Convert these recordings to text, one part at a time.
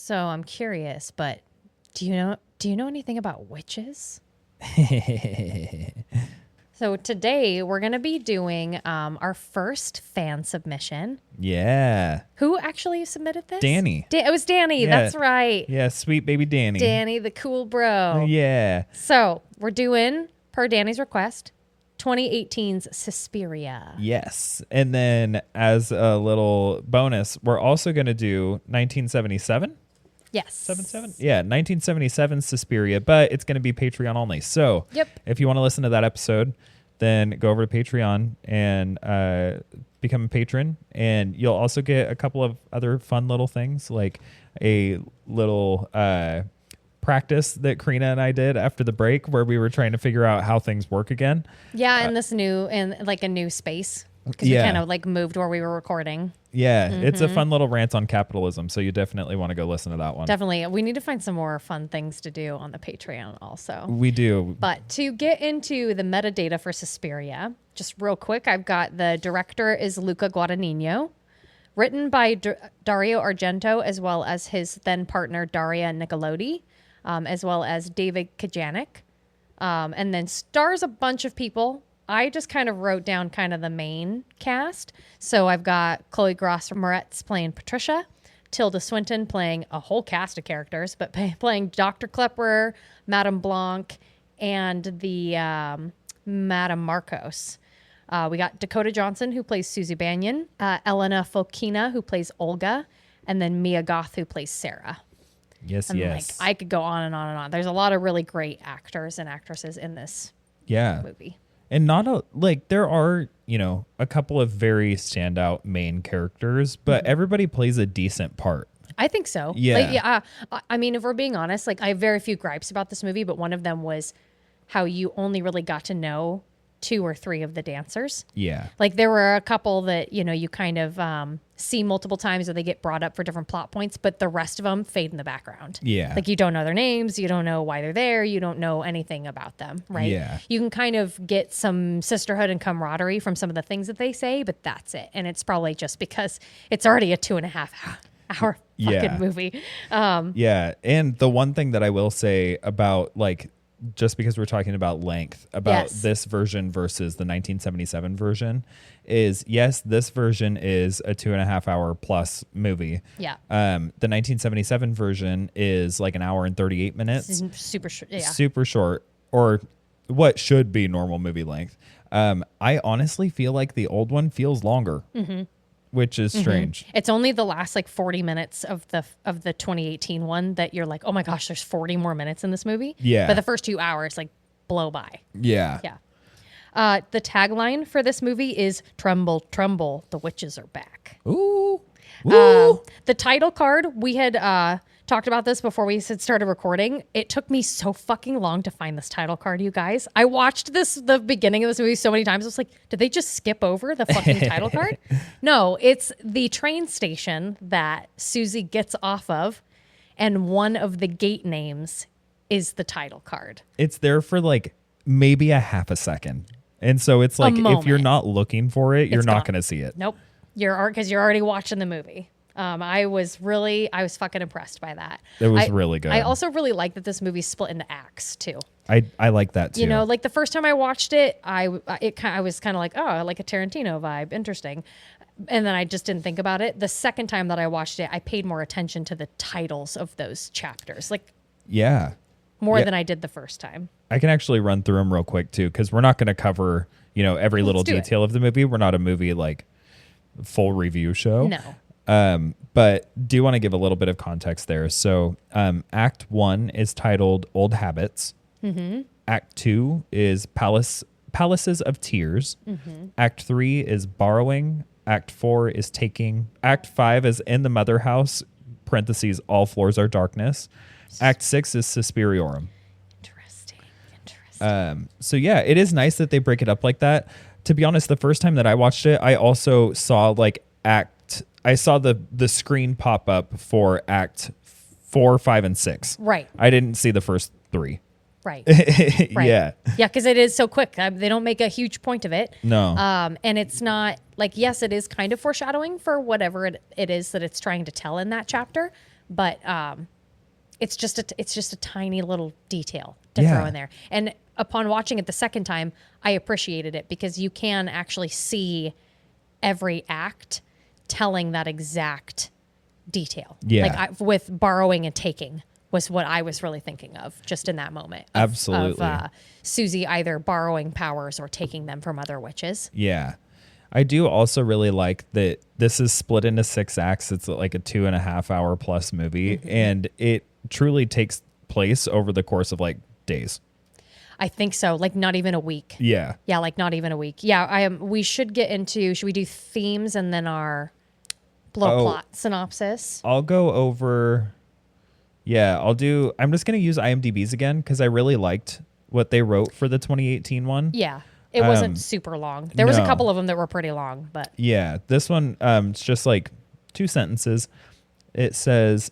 So I'm curious, but do you know anything about witches? So today we're going to be doing our first fan submission. Yeah. Who actually submitted this? Danny. It was Danny. Yeah. That's right. Yeah, sweet baby Danny. Danny, the cool bro. Yeah. So we're doing, per Danny's request, 2018's Suspiria. Yes. And then as a little bonus, we're also going to do 1977. Yes. 77? Yeah, 1977 Suspiria, but it's going to be Patreon only. So if you want to listen to that episode, then go over to Patreon and become a patron. And you'll also get a couple of other fun little things, like a little practice that Karina and I did after the break where we were trying to figure out how things work again. Yeah, in a new space. Because we kind of like moved where we were recording. Yeah, it's a fun little rant on capitalism, so you definitely want to go listen to that one. Definitely. We need to find some more fun things to do on the Patreon also. We do. But to get into the metadata for Suspiria, just real quick, I've got the director is Luca Guadagnino, written by Dario Argento, as well as his then partner Daria Nicolodi, as well as David Kajanik, and then stars a bunch of people. I just kind of wrote down kind of the main cast. So I've got Chloe Grace-Moretz playing Patricia, Tilda Swinton playing a whole cast of characters, but playing Dr. Klepper, Madame Blanc, and the Madame Marcos. We got Dakota Johnson, who plays Susie Banyan, Elena Fokina, who plays Olga, and then Mia Goth, who plays Sarah. Yes. Like, I could go on and on and on. There's a lot of really great actors and actresses in this movie. And there are, a couple of very standout main characters, but everybody plays a decent part. I think so. Yeah. I mean, if we're being honest, I have very few gripes about this movie, but one of them was how you only really got to know 2 or 3 of the dancers. Yeah. There were a couple that, you kind of see multiple times or they get brought up for different plot points, but the rest of them fade in the background. Yeah. You don't know their names. You don't know why they're there. You don't know anything about them, right? Yeah. You can kind of get some sisterhood and camaraderie from some of the things that they say, but that's it. And it's probably just because it's already a 2.5 hour fucking movie. Yeah. And the one thing that I will say about just because we're talking about length, about this version versus the 1977 version is, yes, this version is a 2.5 hour plus movie. Yeah. The 1977 version is like an hour and 38 minutes. Super short. Yeah. Super short, or what should be normal movie length. I honestly feel like the old one feels longer. Which is strange. It's only the last 40 minutes of the 2018 one that you're like, oh my gosh, there's 40 more minutes in this movie. Yeah. But the first 2 hours blow by. Yeah. Yeah. The tagline for this movie is "Tremble, tremble, the witches are back." Ooh. Ooh. The title card, we had talked about this before we started recording. It took me so fucking long to find this title card, you guys. I watched the beginning of this movie so many times. I was like, did they just skip over the fucking title card? No, it's the train station that Susie gets off of, and one of the gate names is the title card. It's there for maybe a half a second. And so it's if you're not looking for it, you're not going to see it. Nope. Because you're already watching the movie. I was fucking impressed by that. It was really good. I also really like that this movie's split into acts too. I like that too. The first time I watched it, I was kind of like, oh, like a Tarantino vibe, interesting. And then I just didn't think about it. The second time that I watched it, I paid more attention to the titles of those chapters, more than I did the first time. I can actually run through them real quick too, because we're not going to cover every little detail of the movie. We're not a movie full review show. No. But do want to give a little bit of context there. So Act 1 is titled Old Habits. Mm-hmm. Act 2 is Palaces of Tears. Mm-hmm. Act 3 is Borrowing. Act 4 is Taking. Act 5 is In the Mother House, parentheses, All Floors Are Darkness. Act 6 is Suspiriorum. Interesting. So yeah, it is nice that they break it up like that. To be honest, the first time that I watched it, I also saw I saw the screen pop up for Act 4, 5, and 6. Right. I didn't see the first 3. Right. Right. Yeah. Yeah, because it is so quick. They don't make a huge point of it. No. And it's not yes, it is kind of foreshadowing for whatever it is that it's trying to tell in that chapter. but it's just a tiny little detail to throw in there. And upon watching it the second time, I appreciated it because you can actually see every act telling that exact detail. Yeah. With borrowing and taking was what I was really thinking of just in that moment. Absolutely. Of Susie either borrowing powers or taking them from other witches. Yeah. I do also really like that this is split into 6 acts. It's like a 2.5 hour plus movie, and it truly takes place over the course of like days. I think so. Like not even a week. Yeah. Yeah, like not even a week. Yeah, we should get into, should we do themes and then our plot synopsis? I'll go over, I'm just going to use IMDb's again because I really liked what they wrote for the 2018 one. Yeah. It wasn't super long. There was a couple of them that were pretty long, but yeah, this one, it's just like 2 sentences. It says,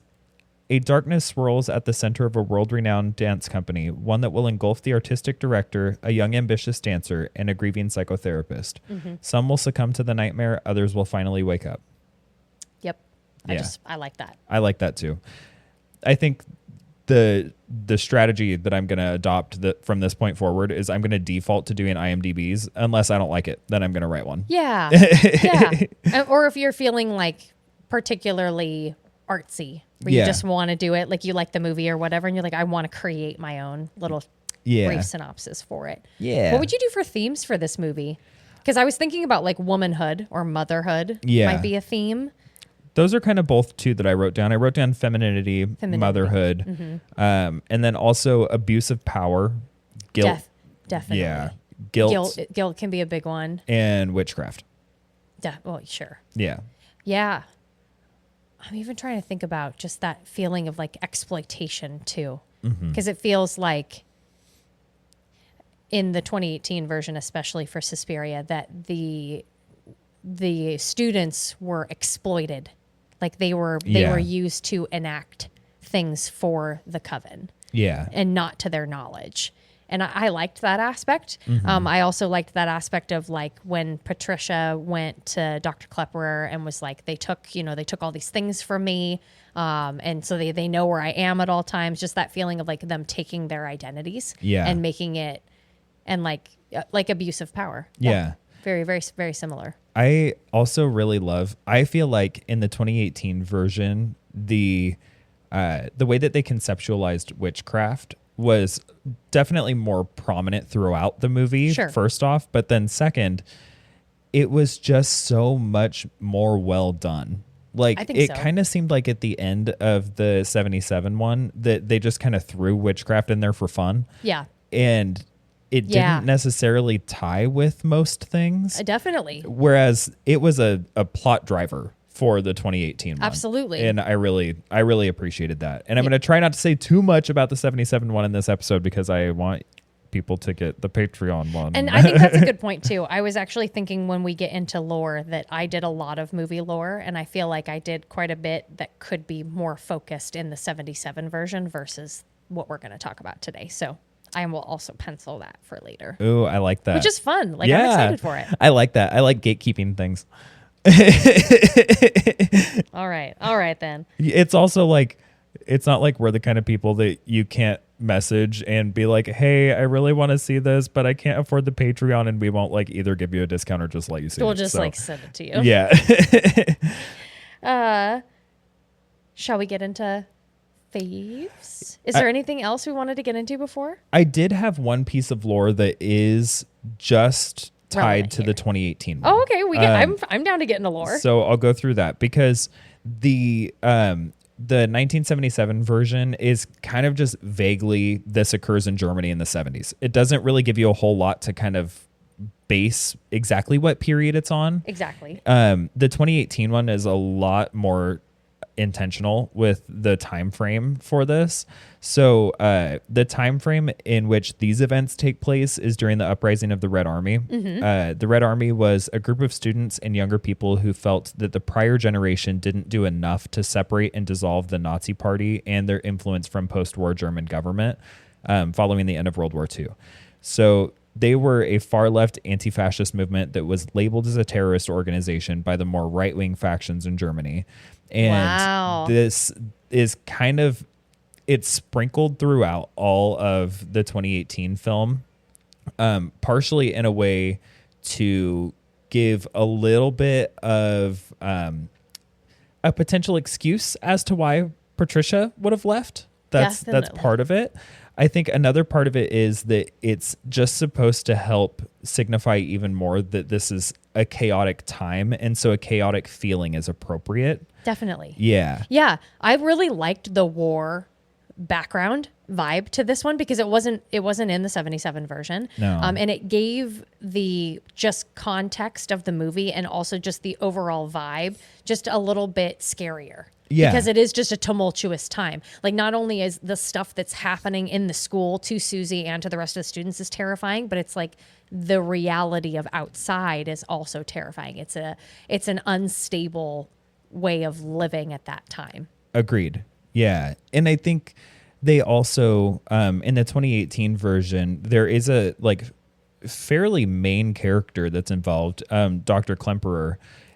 a darkness swirls at the center of a world-renowned dance company, one that will engulf the artistic director, a young ambitious dancer, and a grieving psychotherapist. Some will succumb to the nightmare, others will finally wake up. Yep. I like that. I like that too. I think the strategy that I'm going to adopt from this point forward is I'm going to default to doing IMDb's unless I don't like it. Then I'm going to write one. Yeah. Yeah. Or if you're feeling like particularly artsy, where you just want to do it, like you like the movie or whatever, and you're like, I want to create my own little brief synopsis for it. Yeah. What would you do for themes for this movie? Because I was thinking about like womanhood or motherhood might be a theme. Those are kind of both 2 that I wrote down. I wrote down femininity. Motherhood, and then also abuse of power, guilt. Definitely. Yeah. Guilt can be a big one. And witchcraft. Well, sure. Yeah. Yeah. I'm even trying to think about just that feeling of like exploitation too. Because it feels like in the 2018 version, especially for Suspiria, that the students were exploited. Like they were used to enact things for the coven. Yeah. And not to their knowledge. And I liked that aspect. I also liked that aspect of like when Patricia went to Dr. Klepperer and was like, they took all these things from me. And so they know where I am at all times. Just that feeling of like them taking their identities and making it and like abuse of power. Yeah. Very, very, very similar. I also really I feel like in the 2018 version, the way that they conceptualized witchcraft was definitely more prominent throughout the movie, first off. But then second, it was just so much more well done. Like it kind of seemed like at the end of the 77 one that they just kind of threw witchcraft in there for fun. Yeah. And it didn't necessarily tie with most things. Definitely. Whereas it was a plot driver for the 2018 one. Absolutely. And I really appreciated that. And I'm going to try not to say too much about the 77 one in this episode because I want people to get the Patreon one. And I think that's a good point too. I was actually thinking when we get into lore that I did a lot of movie lore, and I feel like I did quite a bit that could be more focused in the 77 version versus what we're going to talk about today. So I will also pencil that for later. Ooh, I like that. Which is fun. Like I'm excited for it. I like that. I like gatekeeping things. All right then. It's also like, it's not like we're the kind of people that you can't message and be like, hey, I really want to see this, but I can't afford the Patreon, and we won't like either give you a discount or just let you see it. We'll just like send it to you. Yeah. Shall we get into faves? Is there anything else we wanted to get into before? I did have one piece of lore that is just tied to the 2018 one. Oh, okay. I'm down to get into lore. So I'll go through that because the 1977 version is kind of just vaguely this occurs in Germany in the 70s. It doesn't really give you a whole lot to kind of base exactly what period it's on. Exactly. The 2018 one is a lot more intentional with the time frame for this. So the time frame in which these events take place is during the uprising of the Red Army. The Red Army was a group of students and younger people who felt that the prior generation didn't do enough to separate and dissolve the Nazi Party and their influence from post-war German government following the end of World War II. So they were a far-left anti-fascist movement that was labeled as a terrorist organization by the more right-wing factions in Germany. And is kind of, it's sprinkled throughout all of the 2018 film, partially in a way to give a little bit of a potential excuse as to why Patricia would have left. That's part of it. I think another part of it is that it's just supposed to help signify even more that this is a chaotic time, and so a chaotic feeling is appropriate. Definitely. Yeah. Yeah. I really liked the war background vibe to this one because it wasn't in the 77 version. No. And it gave the just context of the movie and also just the overall vibe just a little bit scarier. Yeah. Because it is just a tumultuous time. Like, not only is the stuff that's happening in the school to Susie and to the rest of the students is terrifying, but it's like the reality of outside is also terrifying. It's an unstable way of living at that time. Agreed. Yeah. And I think they also, in the 2018 version, there is a like fairly main character that's involved, Dr. Klemperer,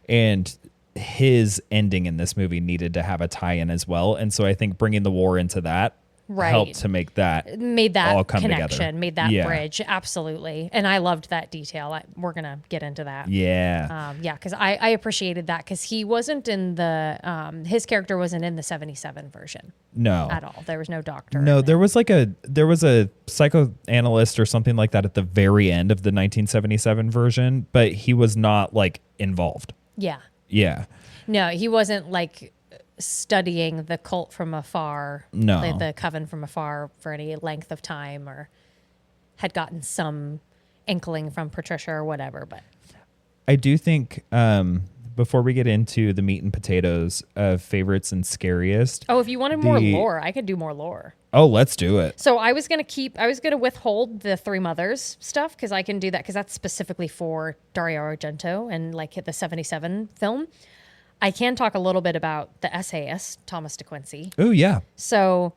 and his ending in this movie needed to have a tie-in as well. And so I think bringing the war into that helped to make that all come connection, together. Made that bridge. Absolutely. And I loved that detail. We're going to get into that. Yeah. Because I appreciated that because he wasn't in the, his character wasn't in the 77 version. No. At all. There was no doctor. No, there was a psychoanalyst or something like that at the very end of the 1977 version, but he was not like involved. Yeah. Yeah. No, he wasn't like studying the cult from afar. No. Like the coven from afar for any length of time, or had gotten some inkling from Patricia or whatever. But I do think before we get into the meat and potatoes of favorites and scariest. Oh, if you wanted more lore, I could do more lore. Oh, let's do it. So I was going to withhold the Three Mothers stuff because I can do that because that's specifically for Dario Argento and like the 77 film. I can talk a little bit about the essayist, Thomas de Quincey. Oh, yeah. So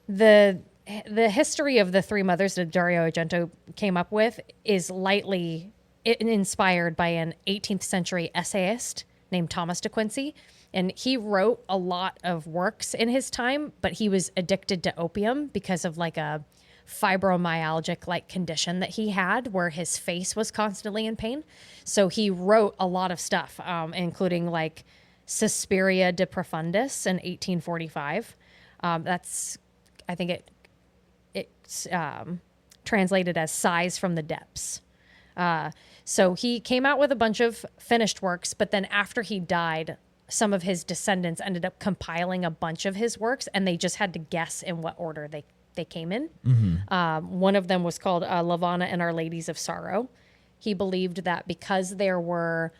the history of the Three Mothers that Dario Argento came up with is lightly inspired by an 18th century essayist named Thomas de Quincey. And he wrote a lot of works in his time, but he was addicted to opium because of like a fibromyalgic like condition that he had where his face was constantly in pain. So he wrote a lot of stuff, including like Suspiria de Profundis in 1845. That's, I think it's translated as Sighs from the Depths. So he came out with a bunch of finished works, but then after he died, some of his descendants ended up compiling a bunch of his works, and they just had to guess in what order they came in. Mm-hmm. One of them was called Lavana and Our Ladies of Sorrow. He believed that because there were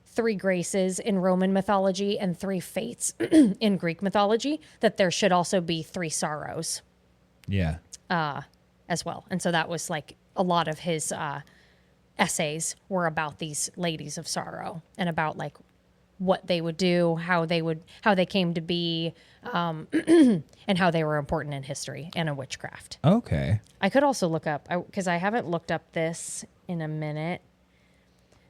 3 graces in Roman mythology and 3 fates in Greek mythology, that there should also be 3 sorrows. Yeah. As well. And so that was like a lot of his essays were about these ladies of sorrow and about like what they would do, how they came to be, and how they were important in history and in witchcraft. Okay. I could also look up, because I haven't looked up this in a minute.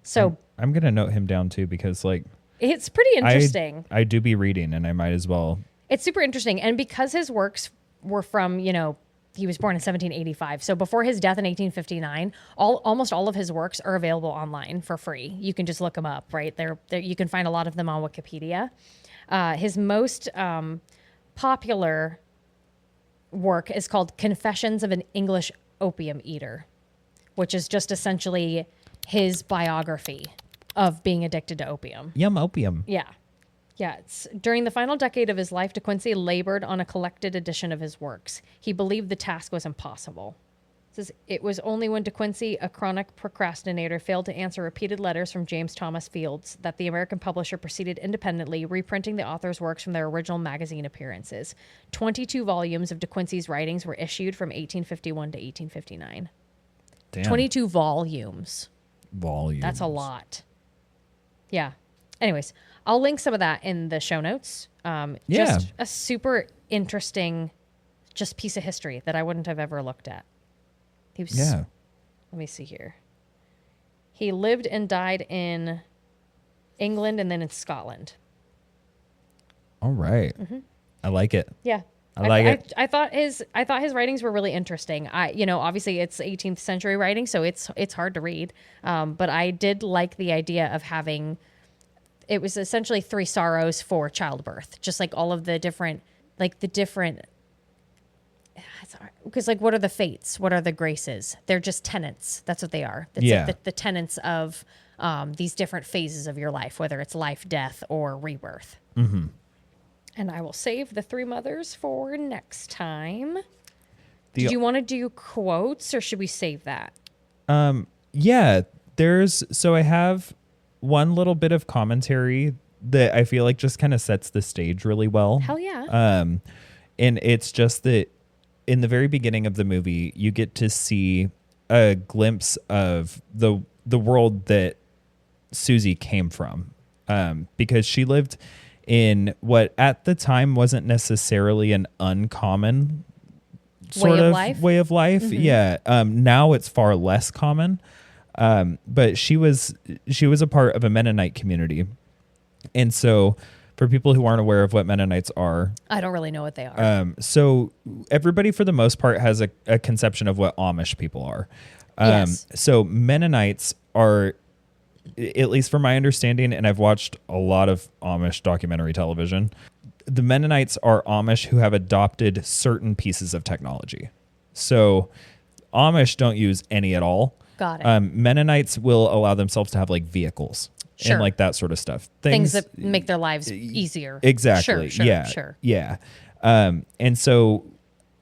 So I'm going to note him down too, because like it's pretty interesting. I do be reading, and I might as well. It's super interesting. And because his works were from, he was born in 1785. So before his death in 1859, almost all of his works are available online for free. You can just look them up, right? They're you can find a lot of them on Wikipedia. His most popular work is called Confessions of an English Opium Eater, which is just essentially his biography of being addicted to opium. Yum, opium. Yeah. Yeah, it's during the final decade of his life, De Quincey labored on a collected edition of his works. He believed the task was impossible. It says, it was only when De Quincey, a chronic procrastinator, failed to answer repeated letters from James Thomas Fields that the American publisher proceeded independently, reprinting the author's works from their original magazine appearances. 22 volumes of De Quincey's writings were issued from 1851 to 1859. Damn. 22 volumes. That's a lot. Yeah. Anyways, I'll link some of that in the show notes. Just a super interesting just piece of history that I wouldn't have ever looked at. He was, let me see here. He lived and died in England and then in Scotland. All right. Mm-hmm. I like it. Yeah. I like it. I thought his writings were really interesting. Obviously it's 18th century writing, so it's hard to read. But I did like the idea of having, it was essentially 3 sorrows for childbirth, just like all of the different, because like, what are the fates? What are the graces? They're just tenets. That's what they are. That's like the tenets of these different phases of your life, whether it's life, death, or rebirth. Mm-hmm. And I will save the 3 mothers for next time. Did you want to do quotes, or should we save that? Yeah, so I have one little bit of commentary that I feel like just kind of sets the stage really well. Hell yeah. And it's just that in the very beginning of the movie, you get to see a glimpse of the world that Susie came from, because she lived in what at the time wasn't necessarily an uncommon sort of way of life. Mm-hmm. Yeah. Now it's far less common. But she was a part of a Mennonite community. And so for people who aren't aware of what Mennonites are, I don't really know what they are. So everybody for the most part has a conception of what Amish people are. Yes. So Mennonites are, at least from my understanding, and I've watched a lot of Amish documentary television, the Mennonites are Amish who have adopted certain pieces of technology. So Amish don't use any at all. Got it. Mennonites will allow themselves to have like vehicles and like that sort of stuff. Things that make their lives easier. Exactly. Sure. Yeah. And so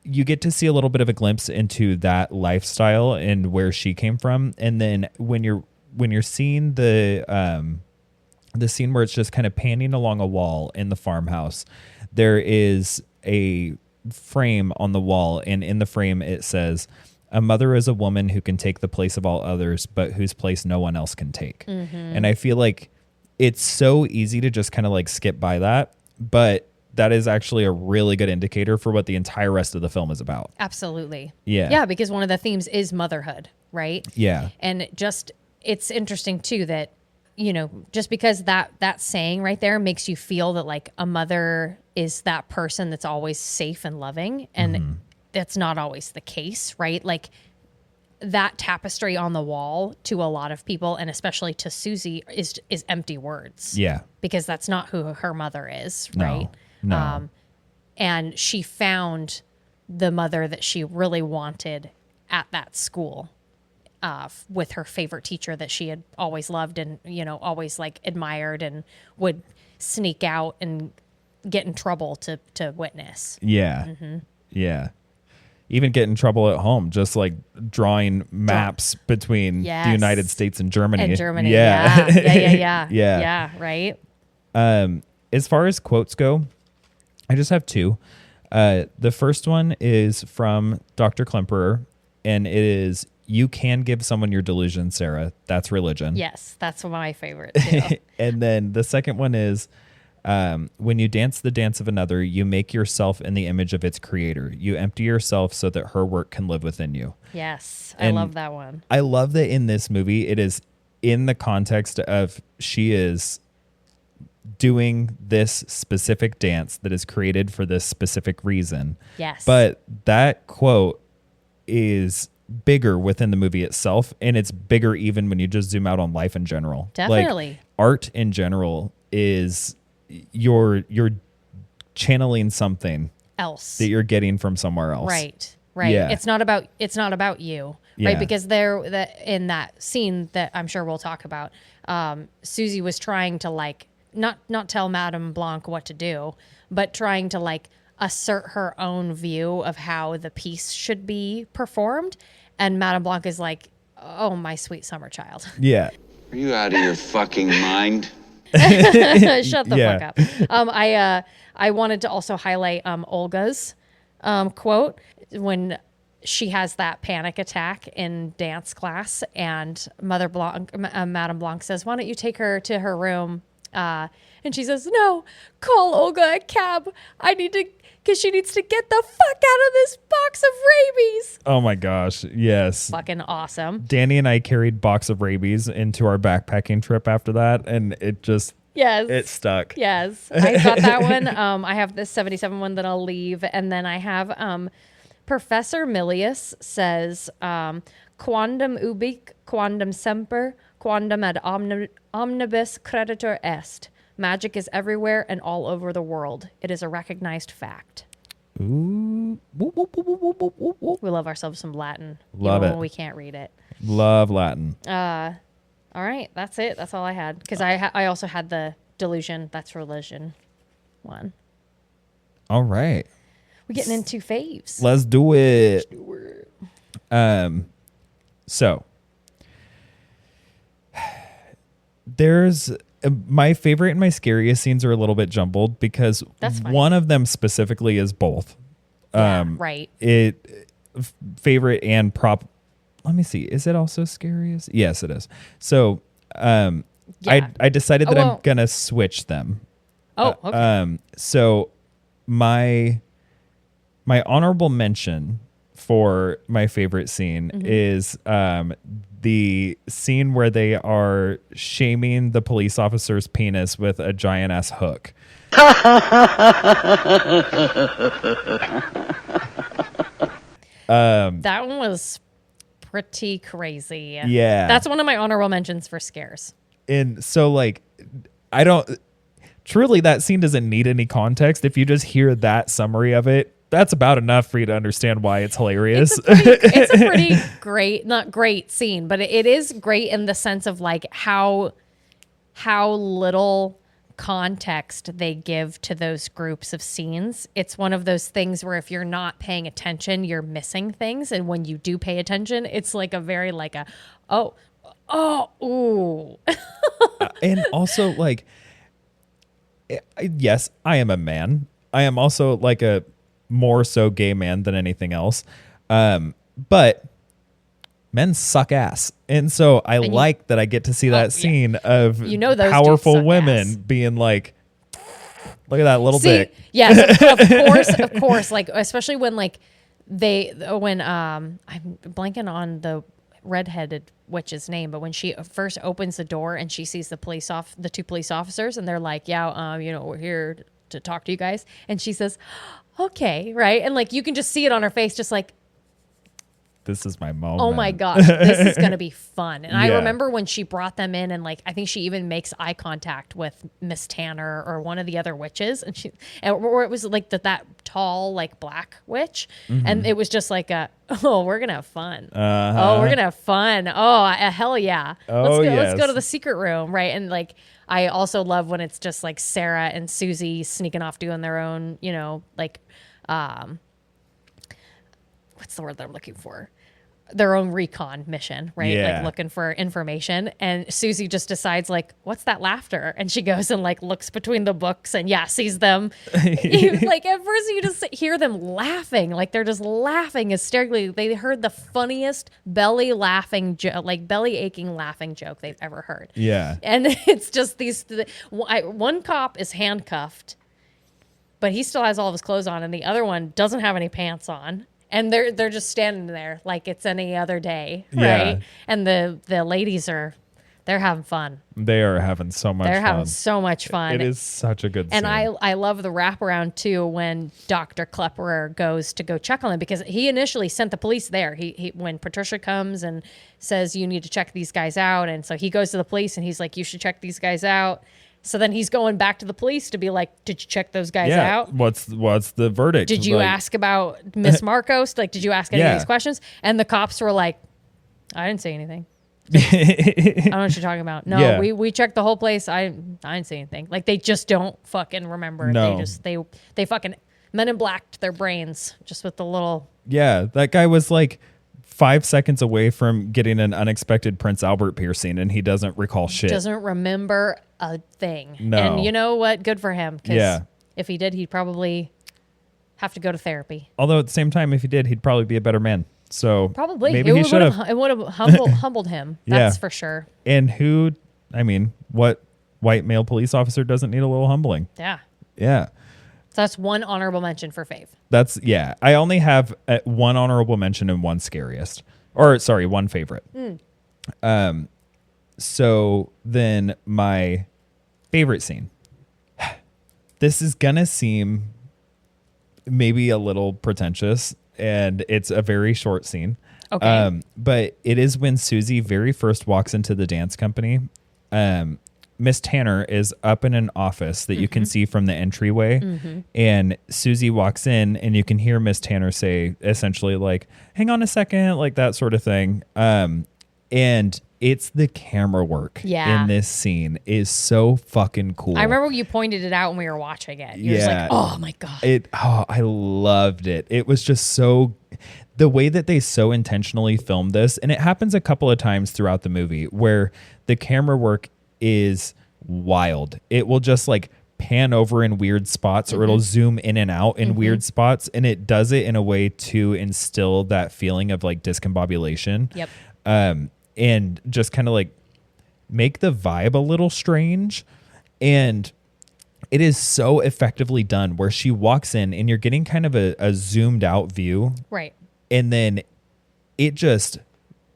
you get to see a little bit of a glimpse into that lifestyle and where she came from. And then when you're seeing the scene where it's just kind of panning along a wall in the farmhouse, there is a frame on the wall, and in the frame it says, "A mother is a woman who can take the place of all others, but whose place no one else can take." Mm-hmm. And I feel like it's so easy to just kind of like skip by that, but that is actually a really good indicator for what the entire rest of the film is about. Absolutely. Yeah. Yeah, because one of the themes is motherhood, right? Yeah. And it's interesting too that, just because that saying right there makes you feel that like a mother is that person that's always safe and loving, and that's not always the case, right? Like that tapestry on the wall to a lot of people, and especially to Susie, is empty words. Yeah. Because that's not who her mother is, right? No. And she found the mother that she really wanted at that school, with her favorite teacher that she had always loved and, always like admired and would sneak out and get in trouble to witness. Yeah. Mm-hmm. Yeah. Even get in trouble at home, just like drawing maps between the United States and Germany. Yeah. Yeah. Yeah. Right. As far as quotes go, I just have 2. The first one is from Dr. Klemperer, and it is, "You can give someone your delusion, Sarah. That's religion." Yes, that's my favorite too. And then the second one is, "When you dance the dance of another, you make yourself in the image of its creator. You empty yourself so that her work can live within you." Yes, and I love that one. I love that in this movie, it is in the context of she is doing this specific dance that is created for this specific reason. Yes. But that quote is bigger within the movie itself, and it's bigger even when you just zoom out on life in general. Definitely. Like, art in general is you're channeling something else that you're getting from somewhere else. Right. Yeah. It's not about you, right? Because in that scene that I'm sure we'll talk about, Susie was trying to like not tell Madame Blanc what to do, but trying to like assert her own view of how the piece should be performed. And Madame Blanc is like, "Oh, my sweet summer child." Yeah. Are you out of your fucking mind? Shut the fuck up. I wanted to also highlight Olga's quote when she has that panic attack in dance class, and Madame Blanc says, "Why don't you take her to her room?" And she says, "No, call Olga a cab. Because she needs to get the fuck out of this box of rabies." Oh my gosh. Yes. Fucking awesome. Danny and I carried box of rabies into our backpacking trip after that. And it just, Yes. It stuck. Yes. I got that one. I have this 77 one that I'll leave. And then I have Professor Milius says, quandam ubique, quandam semper, quandam ad omnibus creditor est. Magic is everywhere and all over the world. It is a recognized fact. Ooh. Whoop, whoop, whoop, whoop, whoop, whoop, whoop. We love ourselves some Latin. Love even it. When we can't read it. Love Latin. All right. That's it. That's all I had. Because I also had the delusion. That's religion one. All right. We're getting into faves. Let's do it. So there's my favorite and my scariest scenes are a little bit jumbled because That's fine. one of them specifically is both. Yeah, right. Favorite and prop. Let me see. Is it also scariest? Yes, it is. So Yeah. I decided that well- I'm gonna switch them. Oh, okay. So my honorable mention for my favorite scene is the scene where they are shaming the police officer's penis with a giant ass hook. That one was pretty crazy. Yeah. That's one of my honorable mentions for scares. And so like I don't truly that scene doesn't need any context. If you just hear that summary of it, that's about enough for you to understand why it's hilarious. It's a pretty great, not great scene, but it is great in the sense of like how little context they give to those groups of scenes. It's one of those things where if you're not paying attention, you're missing things. And when you do pay attention, it's like a very like a, ooh. And also like, yes, I am a man. I am also like a more so gay man than anything else. But men suck ass. And so I like that I get to see that scene of those dudes powerful suck women ass. being like, look at that little dick. Yes, of course. Like, especially when like I'm blanking on the redheaded witch's name, but when she first opens the door and she sees the two police officers and they're like, yeah, we're here to talk to you guys. And she says, okay, right? And like, you can just see it on her face, just like, This is my moment. oh my gosh, this is going to be fun. And I Yeah. remember when she brought them in and like, I think she even makes eye contact with Miss Tanner or one of the other witches. Or it was like that tall, like black witch. And it was just like we're going to have fun. Oh, we're going to have fun. Oh, hell yeah. Let's go to the secret room. Right. And like, I also love when it's just like Sarah and Susie sneaking off doing their own, like, what's the word that I'm looking for? Their own recon mission, right? Yeah. Like looking for information. And Susie just decides like, what's that laughter? And she goes and like looks between the books and sees them. Like at first you just hear them laughing. Like they're just laughing hysterically. They heard the funniest belly aching laughing joke they've ever heard. Yeah. And it's just one cop is handcuffed, but he still has all of his clothes on. And the other one doesn't have any pants on. And they're just standing there like it's any other day, right? Yeah. And the ladies they're having fun. They are having so much fun. They're having so much fun. It is such a good And scene. I love the wraparound too when Dr. Klepperer goes to go check on them, because he initially sent the police there. He when Patricia comes and says you need to check these guys out, and so he goes to the police and he's like, you should check these guys out. So then he's going back to the police to be like, did you check those guys out? What's the verdict? Did you ask about Miss Marcos? Like, did you ask any of these questions? And the cops were like, I didn't say anything. I don't know what you're talking about. No, Yeah. we checked the whole place. I didn't say anything. Like, they just don't fucking remember. No. They fucking Men in Blacked their brains just with the little. Yeah, that guy was like 5 seconds away from getting an unexpected Prince Albert piercing, and he doesn't recall shit. Doesn't remember a thing. No. And you know what? Good for him. 'Cause Yeah. if he did, he'd probably have to go to therapy. Although at the same time, if he did, he'd probably be a better man. So Probably. maybe he should have. It would have humbled him. That's Yeah. for sure. And what white male police officer doesn't need a little humbling? Yeah. Yeah. So that's one honorable mention for fave. I only have one honorable mention and one scariest. Or sorry, one favorite. So then my Favorite scene. This is gonna seem maybe a little pretentious, and it's a very short scene. Okay. But it is when Susie very first walks into the dance company. Miss Tanner is up in an office that you can see from the entryway, and Susie walks in, and you can hear Miss Tanner say essentially like, "Hang on a second," like that sort of thing. And it's the camera work in this scene is so fucking cool. I remember you pointed it out when we were watching it. You were just like, oh my God. I loved it. It was just so, the way that they so intentionally filmed this, and it happens a couple of times throughout the movie where the camera work is wild. It will just like pan over in weird spots, or it'll zoom in and out in weird spots. And it does it in a way to instill that feeling of like discombobulation. Yep. And just kind of like make the vibe a little strange. And it is so effectively done where she walks in and you're getting kind of a zoomed out view. Right. And then it just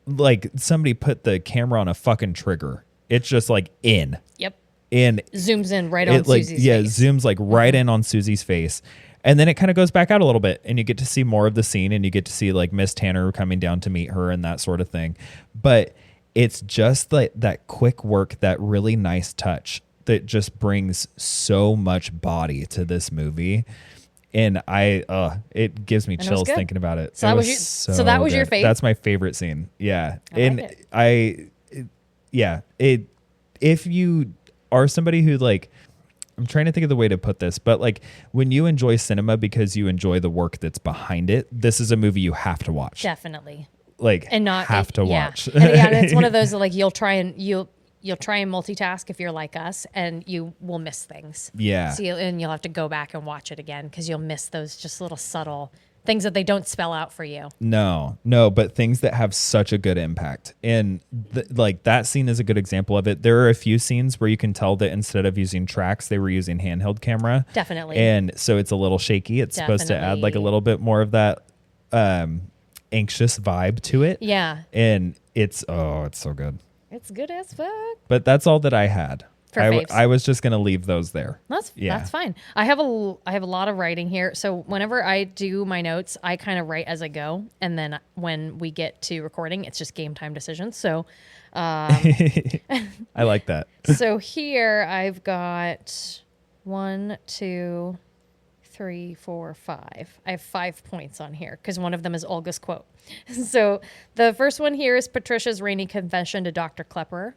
like somebody put the camera on a fucking trigger. It's just like in. Yep. And zooms in right on like, Susie's face. Zooms like right in on Susie's face. And then it kind of goes back out a little bit, and you get to see more of the scene, and you get to see like Miss Tanner coming down to meet her and that sort of thing. But it's just like that quick work, that really nice touch that just brings so much body to this movie. And it gives me chills thinking about it. So that was your favorite? That's my favorite scene. Yeah. If you are somebody who like, I'm trying to think of the way to put this, but like when you enjoy cinema because you enjoy the work that's behind it, this is a movie you have to watch. Definitely. Like, and not have to watch. And it's one of those that like you'll try and multitask if you're like us, and you will miss things. Yeah. So and you'll have to go back and watch it again because you'll miss those just little subtle things that they don't spell out for you. No, but things that have such a good impact. And like that scene is a good example of it. There are a few scenes where you can tell that instead of using tracks, they were using handheld camera. Definitely. And so it's a little shaky. It's supposed to add like a little bit more of that anxious vibe to it. Yeah. And it's so good. It's good as fuck. But that's all that I had. Faves. I was just gonna leave those there. That's fine. I have a lot of writing here. So whenever I do my notes, I kind of write as I go, and then when we get to recording, it's just game time decisions. So I like that. So here I've got 1, 2, 3, 4, 5. I have 5 points on here because one of them is Olga's quote. So the first one here is Patricia's rainy confession to Dr. Klepperer.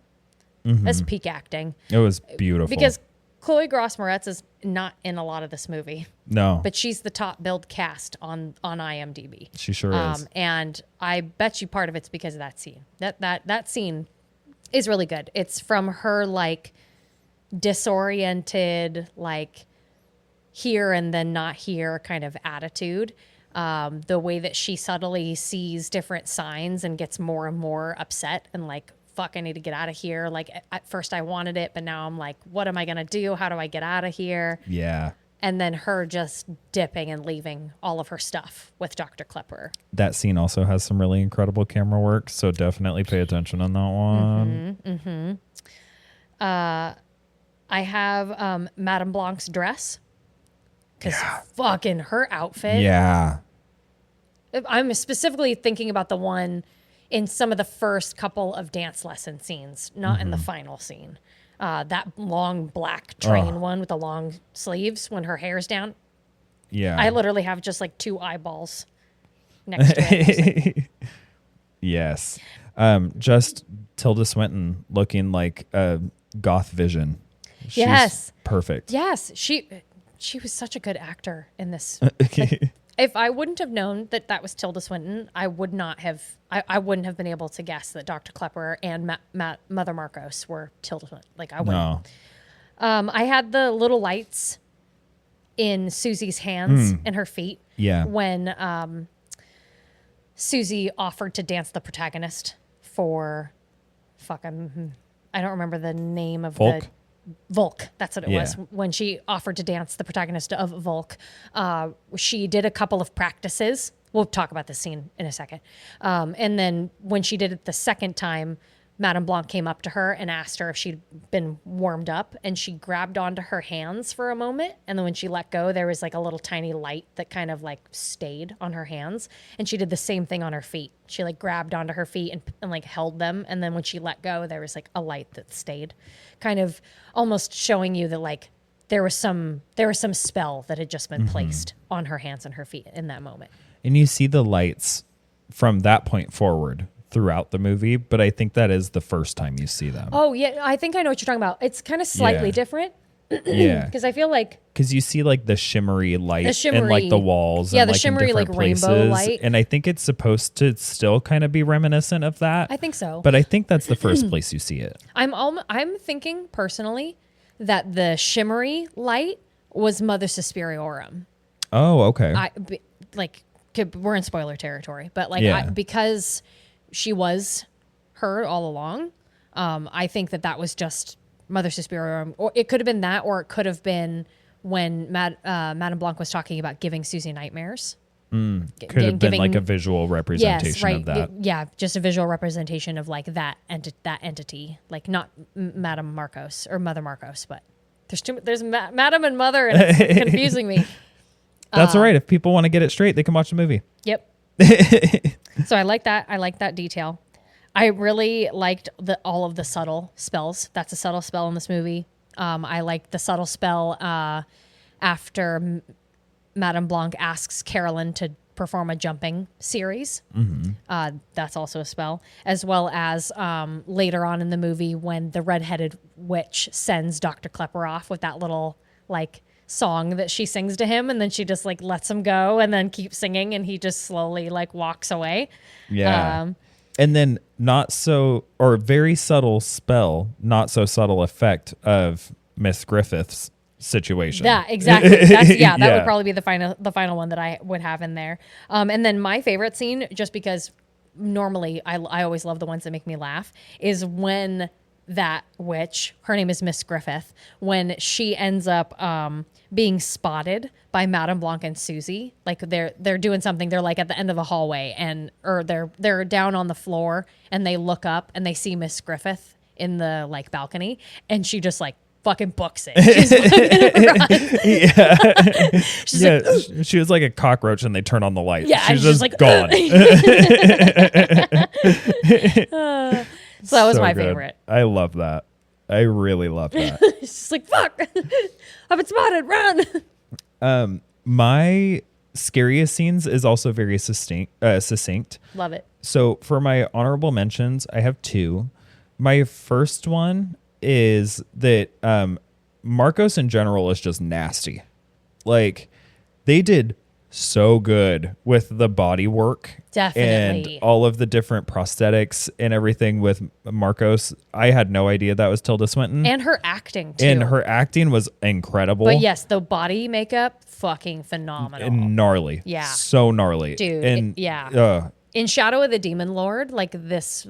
That's peak acting. It was beautiful. Because Chloe Grace Moretz is not in a lot of this movie. No. But she's the top billed cast on IMDb. She sure is. And I bet you part of it's because of that scene. That scene is really good. It's from her like disoriented, like here and then not here kind of attitude. The way that she subtly sees different signs and gets more and more upset and like, fuck, I need to get out of here. Like at first I wanted it, but now I'm like, what am I going to do? How do I get out of here? Yeah. And then her just dipping and leaving all of her stuff with Dr. Klepperer. That scene also has some really incredible camera work, so definitely pay attention on that one. I have Madame Blanc's dress. Because fucking her outfit. Yeah. I'm specifically thinking about the one in some of the first couple of dance lesson scenes, not in the final scene. That long black train one with the long sleeves when her hair's down. Yeah. I literally have just like 2 eyeballs next to it. Yes. Just Tilda Swinton looking like a goth vision. She's perfect. Yes. She was such a good actor in this. Like, if I wouldn't have known that was Tilda Swinton, I would not have. I wouldn't have been able to guess that Dr. Klepperer and Mother Marcos were Tilda Swinton. Like I wouldn't. No. I had the little lights in Susie's hands and her feet. Yeah. When Susie offered to dance the protagonist for, I don't remember the name of Volk, that's what it was. When she offered to dance the protagonist of Volk, she did a couple of practices. We'll talk about this scene in a second. And then when she did it the second time, Madame Blanc came up to her and asked her if she'd been warmed up, and she grabbed onto her hands for a moment. And then when she let go, there was like a little tiny light that kind of like stayed on her hands. And she did the same thing on her feet. She like grabbed onto her feet and like held them. And then when she let go, there was like a light that stayed, kind of almost showing you that like there was some spell that had just been placed on her hands and her feet in that moment. And you see the lights from that point forward throughout the movie, but I think that is the first time you see them. Oh yeah, I think I know what you're talking about. It's kind of slightly different. Yeah, because I feel like you see like the shimmery light and like the walls, yeah, and the like shimmery in like different rainbow places. light. And I think it's supposed to still kind of be reminiscent of that. I think so, but I think that's the first place you see it. I'm thinking personally that the shimmery light was Mother Suspiriorum. Oh, okay. We're in spoiler territory, but because she was her all along, I think that was just Mother Suspiriorum, or it could have been that, or it could have been when Madame Blanc was talking about giving Susie nightmares. Could have been like a visual representation of that. Yeah, just a visual representation of like that entity, like not Madame Marcos or Mother Marcos, but there's Madame and Mother, and it's confusing me. That's all right. If people want to get it straight, they can watch the movie. Yep. So I like that. I like that detail. I really liked all of the subtle spells. That's a subtle spell in this movie. I like the subtle spell after Madame Blanc asks Carolyn to perform a jumping series. That's also a spell, as well as later on in the movie when the redheaded witch sends Dr. Klepper off with that little like song that she sings to him, and then she just like lets him go and then keeps singing, and he just slowly like walks away. Yeah. And then very subtle spell, not so subtle effect of Miss Griffith's situation. Yeah, exactly. That would probably be the final one that I would have in there. And then my favorite scene, just because normally I always love the ones that make me laugh, is when that witch, her name is Miss Griffith, when she ends up being spotted by Madame Blanc and Susie. Like they're doing something. They're like at the end of a hallway, or they're down on the floor, and they look up and they see Miss Griffith in the like balcony, and she just like fucking books it. She's fucking yeah. She's like, she was like a cockroach, and they turn on the light. Yeah, she's just like gone. So that was my good. favorite. I love that. I really love that. It's just like, fuck, I've been spotted, run. My scariest scenes is also very succinct. Love it. So for my honorable mentions, I have two. My first one is that Marcos in general is just nasty. Like, they did so good with the body work. Definitely. And all of the different prosthetics and everything with Marcos. I had no idea that was Tilda Swinton. And her acting, too. And her acting was incredible. But yes, the body makeup, fucking phenomenal. And gnarly. Yeah. So gnarly. Dude, and, in Shadow of the Demon Lord, like this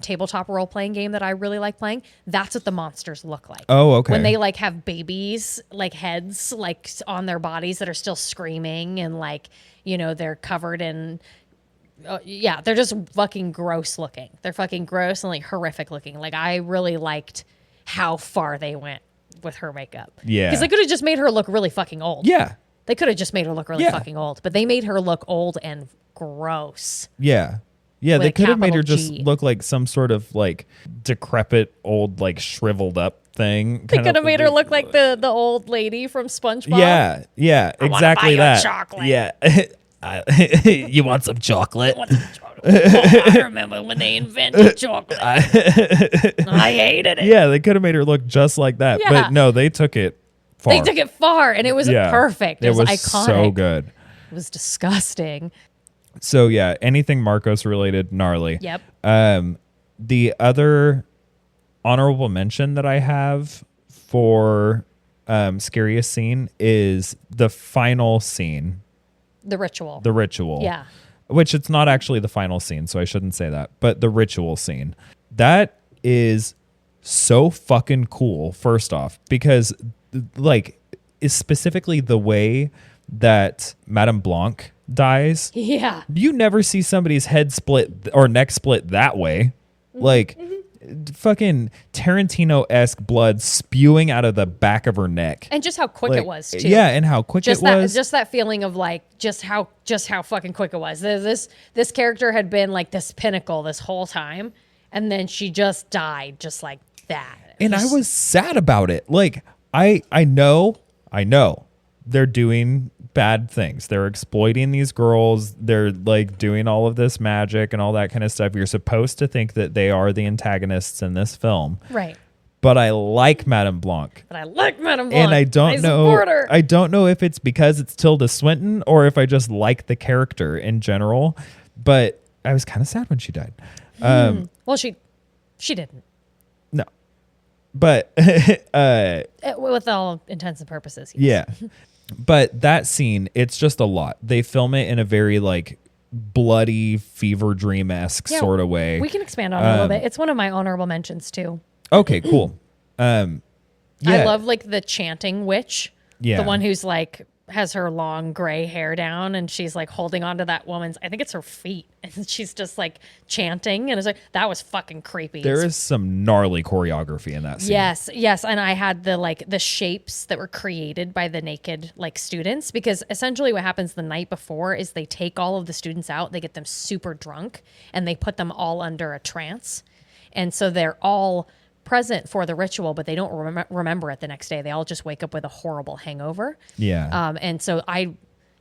tabletop role-playing game that I really like playing, that's what the monsters look like. Oh, okay. When they like have babies, like heads, like on their bodies that are still screaming, and like, you know, they're covered in, they're just fucking gross looking. They're fucking gross and like horrific looking. Like, I really liked how far they went with her makeup. Yeah. Because they could have just made her look really fucking old. Yeah. They could have just made her look really fucking old, but they made her look old and gross. Yeah. Yeah, they could have made her just G. look like some sort of like decrepit old like shriveled up thing. They could have made her look like the old lady from SpongeBob. Yeah, yeah, exactly that. Chocolate. Yeah. You want some chocolate? I remember when they invented chocolate. I hated it. Yeah, they could have made her look just like that. Yeah. But no, they took it far. They took it far, and it was perfect. It was iconic. So good. It was disgusting. So yeah, anything Marcos related, gnarly. Yep. The other honorable mention that I have for scariest scene is the final scene. The ritual. The ritual. Yeah. Which it's not actually the final scene, so I shouldn't say that. But the ritual scene. That is so fucking cool, first off, because like is specifically the way that Madame Blanc dies. Yeah. You never see somebody's head split or neck split that way. Like fucking Tarantino-esque blood spewing out of the back of her neck. And just how quick it was, too. Yeah, and how quick it was. Just that feeling of like just how fucking quick it was. This character had been like this pinnacle this whole time, and then she just died just like that. And I was sad about it. Like I know they're doing bad things. They're exploiting these girls. They're like doing all of this magic and all that kind of stuff. You're supposed to think that they are the antagonists in this film. Right. But I like Madame Blanc. And I don't know if it's because it's Tilda Swinton or if I just like the character in general. But I was kind of sad when she died. Well, she didn't. No. But with all intents and purposes. Yes. Yeah. But that scene, it's just a lot. They film it in a very like bloody fever dream-esque sort of way. We can expand on it a little bit. It's one of my honorable mentions too. Okay, cool. Yeah. I love like the chanting witch. Yeah. The one who's like has her long gray hair down and she's like holding onto that woman's, I think it's her feet, and she's just like chanting, and it's like that was fucking creepy. There is some gnarly choreography in that scene. Yes, and I had the shapes that were created by the naked like students, because essentially what happens the night before is they take all of the students out, they get them super drunk, and they put them all under a trance, and so they're all present for the ritual, but they don't remember it the next day. They all just wake up with a horrible hangover. Yeah. And so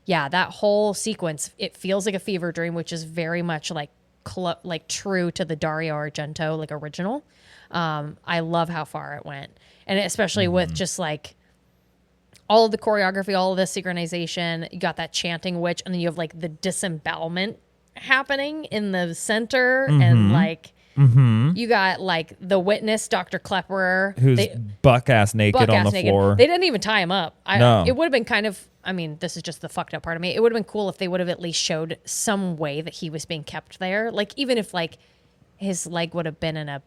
that whole sequence, it feels like a fever dream, which is very much like true to the Dario Argento like original. I love how far it went, and especially with just like all of the choreography, all of the synchronization. You got that chanting witch, and then you have like the disembowelment happening in the center, and like. You got like the witness, Dr. Klepperer, who's buck-ass naked on the floor. They didn't even tie him up. No. It would have been kind of, I mean, this is just the fucked up part of me. It would have been cool if they would have at least showed some way that he was being kept there. Like even if like his leg would have been in a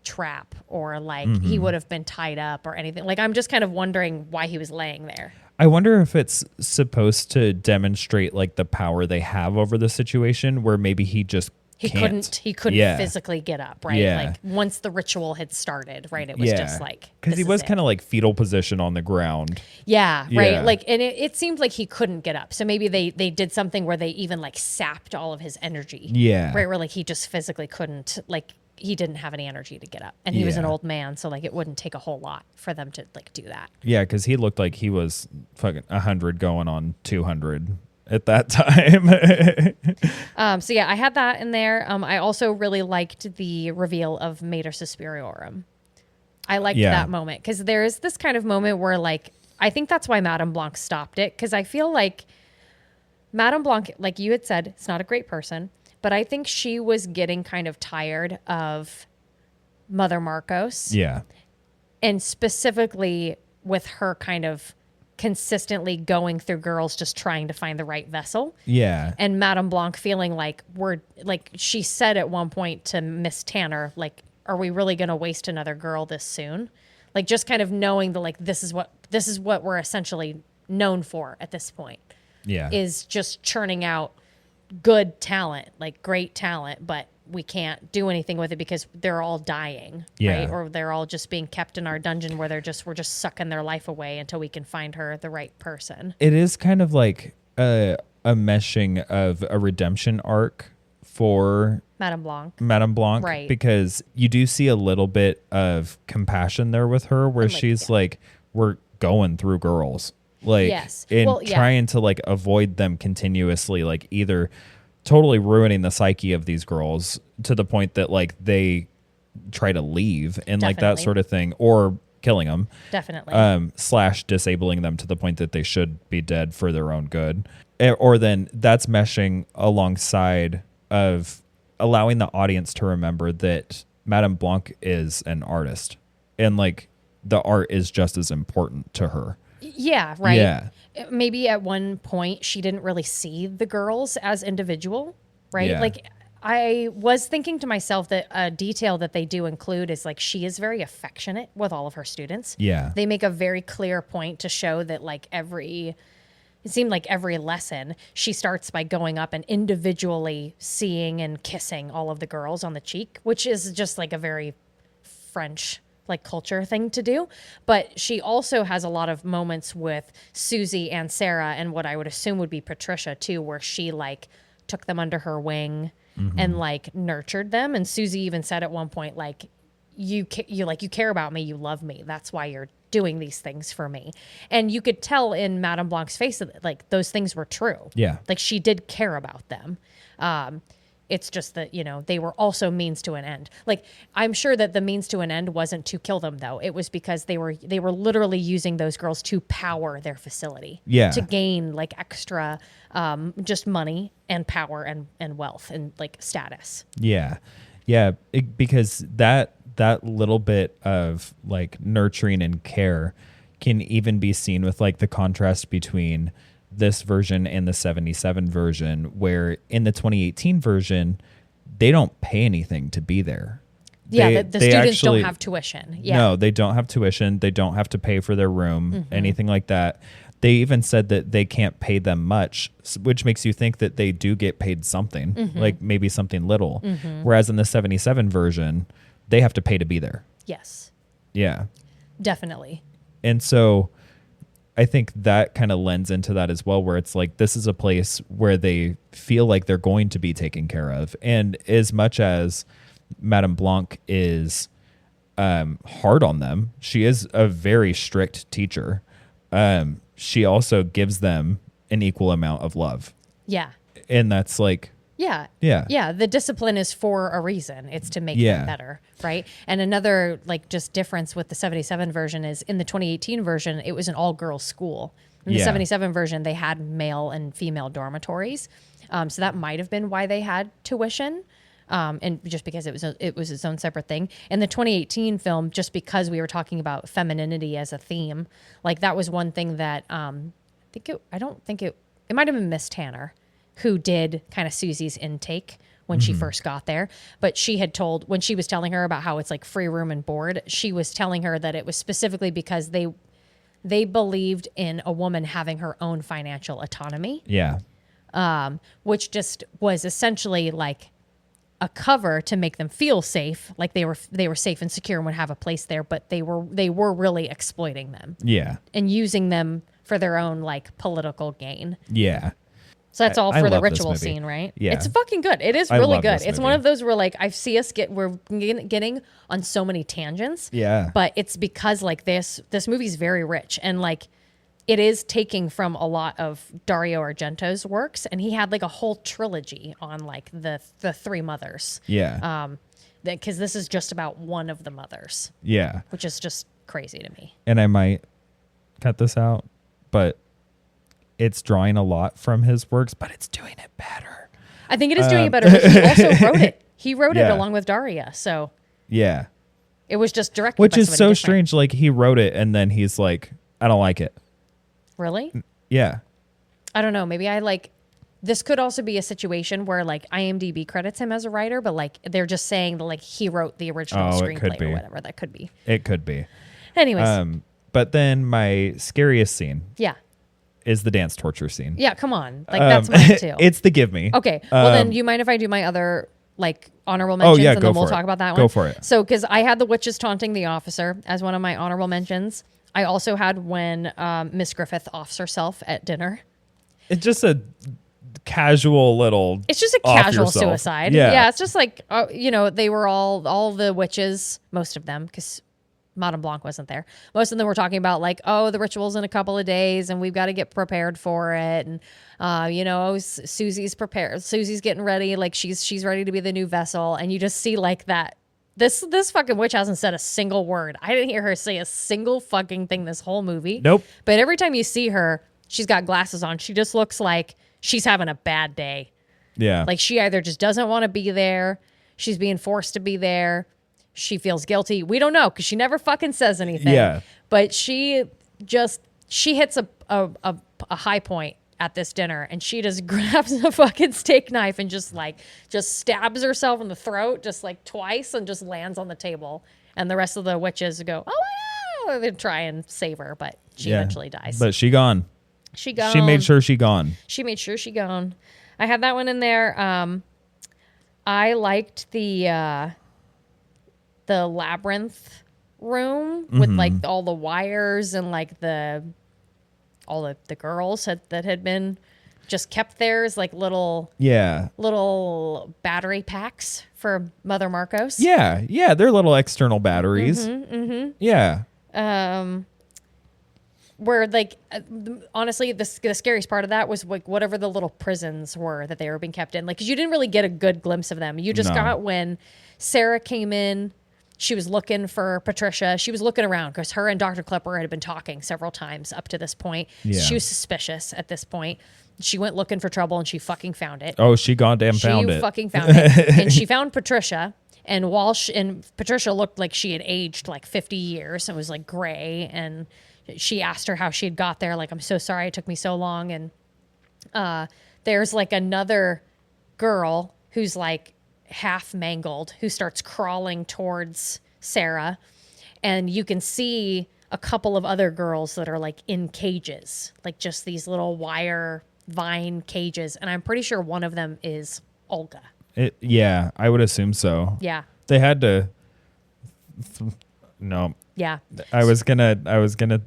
trap, or like he would have been tied up or anything. Like I'm just kind of wondering why he was laying there. I wonder if it's supposed to demonstrate like the power they have over the situation, where maybe he just He couldn't physically get up, right? Yeah. Like once the ritual had started, right? It was just like, because he was kind of like fetal position on the ground. Yeah, right. Like, and it seemed like he couldn't get up. So maybe they did something where they even like sapped all of his energy. Yeah. Right. Where like he just physically couldn't, like he didn't have any energy to get up, and he was an old man. So like it wouldn't take a whole lot for them to like do that. Yeah. Because he looked like he was fucking 100 going on 200 at that time. So yeah, I had that in there. I also really liked the reveal of Mater Suspiriorum. I liked that moment, because there is this kind of moment where like, I think that's why Madame Blanc stopped it, because I feel like Madame Blanc, like you had said, it's not a great person, but I think she was getting kind of tired of Mother Marcos. Yeah. And specifically with her kind of consistently going through girls just trying to find the right vessel. Yeah. And Madame Blanc feeling like she said at one point to Miss Tanner, like, are we really going to waste another girl this soon? Like just kind of knowing that like this is what we're essentially known for at this point. Yeah. Is just churning out good talent, like great talent, but we can't do anything with it because they're all dying, right? Or they're all just being kept in our dungeon where we're just sucking their life away until we can find her the right person. It is kind of like a meshing of a redemption arc for Madame Blanc. Right. Because you do see a little bit of compassion there with her, where she's like, we're going through girls. Like, trying to like avoid them continuously, like either totally ruining the psyche of these girls to the point that like they try to leave and like that sort of thing, or killing them. Definitely. / disabling them to the point that they should be dead for their own good. Or then that's meshing alongside of allowing the audience to remember that Madame Blanc is an artist, and like the art is just as important to her. Yeah, right. Yeah. Maybe at one point she didn't really see the girls as individual, right? Yeah. Like I was thinking to myself that a detail that they do include is like she is very affectionate with all of her students. Yeah. They make a very clear point to show that like it seemed like every lesson she starts by going up and individually seeing and kissing all of the girls on the cheek, which is just like a very French like culture thing to do. But she also has a lot of moments with Susie and Sarah and what I would assume would be Patricia too, where she like took them under her wing and like nurtured them. And Susie even said at one point, like, you care about me, you love me. That's why you're doing these things for me. And you could tell in Madame Blanc's face that like those things were true. Yeah. Like she did care about them. It's just that, you know, they were also means to an end. Like, I'm sure that the means to an end wasn't to kill them, though. It was because they were literally using those girls to power their facility. Yeah. To gain, like, extra just money and power and wealth and, like, status. Yeah. Yeah. Because that little bit of, like, nurturing and care can even be seen with, like, the contrast between this version and the 77 version, where in the 2018 version they don't pay anything to be there. Yeah, the students don't have tuition. Yeah. No, they don't have tuition. They don't have to pay for their room, anything like that. They even said that they can't pay them much, which makes you think that they do get paid something, like maybe something little. Whereas in the 77 version, they have to pay to be there. Yes. Yeah. Definitely. And so I think that kind of lends into that as well, where it's like, this is a place where they feel like they're going to be taken care of. And as much as Madame Blanc is hard on them, she is a very strict teacher. She also gives them an equal amount of love. Yeah. And that's like, Yeah. Yeah. Yeah. The discipline is for a reason. It's to make them better. Right. And another like just difference with the 77 version is in the 2018 version, it was an all girls school. In the 77 version, they had male and female dormitories. So that might have been why they had tuition. And just because it was its own separate thing. In the 2018 film, just because we were talking about femininity as a theme, like that was one thing that it might have been Miss Tanner who did kind of Susie's intake when she first got there. But she had when she was telling her about how it's like free room and board, she was telling her that it was specifically because they believed in a woman having her own financial autonomy. Yeah. Which just was essentially like a cover to make them feel safe, like they were safe and secure and would have a place there, but they were really exploiting them. Yeah. And using them for their own like political gain. Yeah. So that's all I for the love this ritual movie. scene, right? Yeah. It's fucking good. It is I really love good. this It's movie. one of those where like we're getting on so many tangents. Yeah. But it's because like this movie's very rich and like it is taking from a lot of Dario Argento's works, and he had like a whole trilogy on like the three mothers. Yeah. Because this is just about one of the mothers. Yeah. Which is just crazy to me. And I might cut this out, but it's drawing a lot from his works, but it's doing it better. I think it is doing it better, but he also wrote it. He wrote it along with Daria, so yeah, it was just directed. Which by is somebody so different. strange. Like he wrote it and then he's like, I don't like it. Really? Yeah. I don't know. Maybe this could also be a situation where like IMDb credits him as a writer, but like they're just saying that like he wrote the original screenplay or whatever. That could be. It could be. Anyways. But then my scariest scene. Yeah. Is the dance torture scene. Yeah, come on. Like that's mine too. It's the give me. Okay. Well then you mind if I do my other like honorable mentions and then we'll talk about that one? Go for it. So because I had the witches taunting the officer as one of my honorable mentions. I also had when Miss Griffith offs herself at dinner. It's just a casual little. It's just a casual suicide. Yeah. It's just like, they were all the witches, most of them, because Madame Blanc wasn't there. Most of them were talking about like, oh, the ritual's in a couple of days and we've got to get prepared for it. And, Susie's prepared. Susie's getting ready. Like she's ready to be the new vessel. And you just see like that. This fucking witch hasn't said a single word. I didn't hear her say a single fucking thing this whole movie. Nope. But every time you see her, she's got glasses on. She just looks like she's having a bad day. Yeah. Like she either just doesn't want to be there. She's being forced to be there. She feels guilty. We don't know because she never fucking says anything. Yeah. But she hits a high point at this dinner and she just grabs a fucking steak knife and just stabs herself in the throat just like twice and just lands on the table. And the rest of the witches go, oh my God. They try and save her, but she eventually dies. But she gone. She gone. She made sure she gone. She made sure she gone. I had that one in there. I liked the the labyrinth room with like all the wires and like all the girls that had been just kept there as like little battery packs for Mother Marcos. Yeah, they're little external batteries. Yeah. Where like honestly the scariest part of that was like whatever the little prisons were that they were being kept in, like, because you didn't really get a good glimpse of them. You just got when Sarah came in. She was looking for Patricia. She was looking around because her and Dr. Klepper had been talking several times up to this point. Yeah. She was suspicious at this point. She went looking for trouble and she fucking found it. Oh, she goddamn found it. She fucking found it. And she found Patricia. And and Patricia looked like she had aged like 50 years and was like gray. And she asked her how she had got there. Like, I'm so sorry it took me so long. And there's like another girl who's like half mangled who starts crawling towards Sarah. And you can see a couple of other girls that are like in cages, like just these little wire vine cages. And I'm pretty sure one of them is Olga. Yeah, I would assume so. Yeah. They had to. No. Yeah. I was gonna.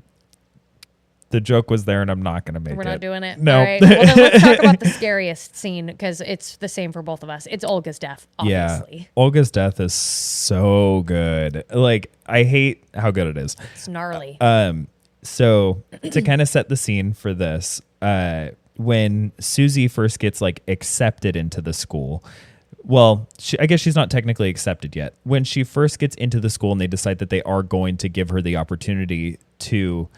The joke was there, and I'm not gonna make it. We're not doing it. No. All right. Well, then let's talk about the scariest scene because it's the same for both of us. It's Olga's death, obviously. Yeah. Olga's death is so good. Like, I hate how good it is. It's gnarly. So to kind of set the scene for this, when Susie first gets like accepted into the school. Well, I guess she's not technically accepted yet. When she first gets into the school and they decide that they are going to give her the opportunity to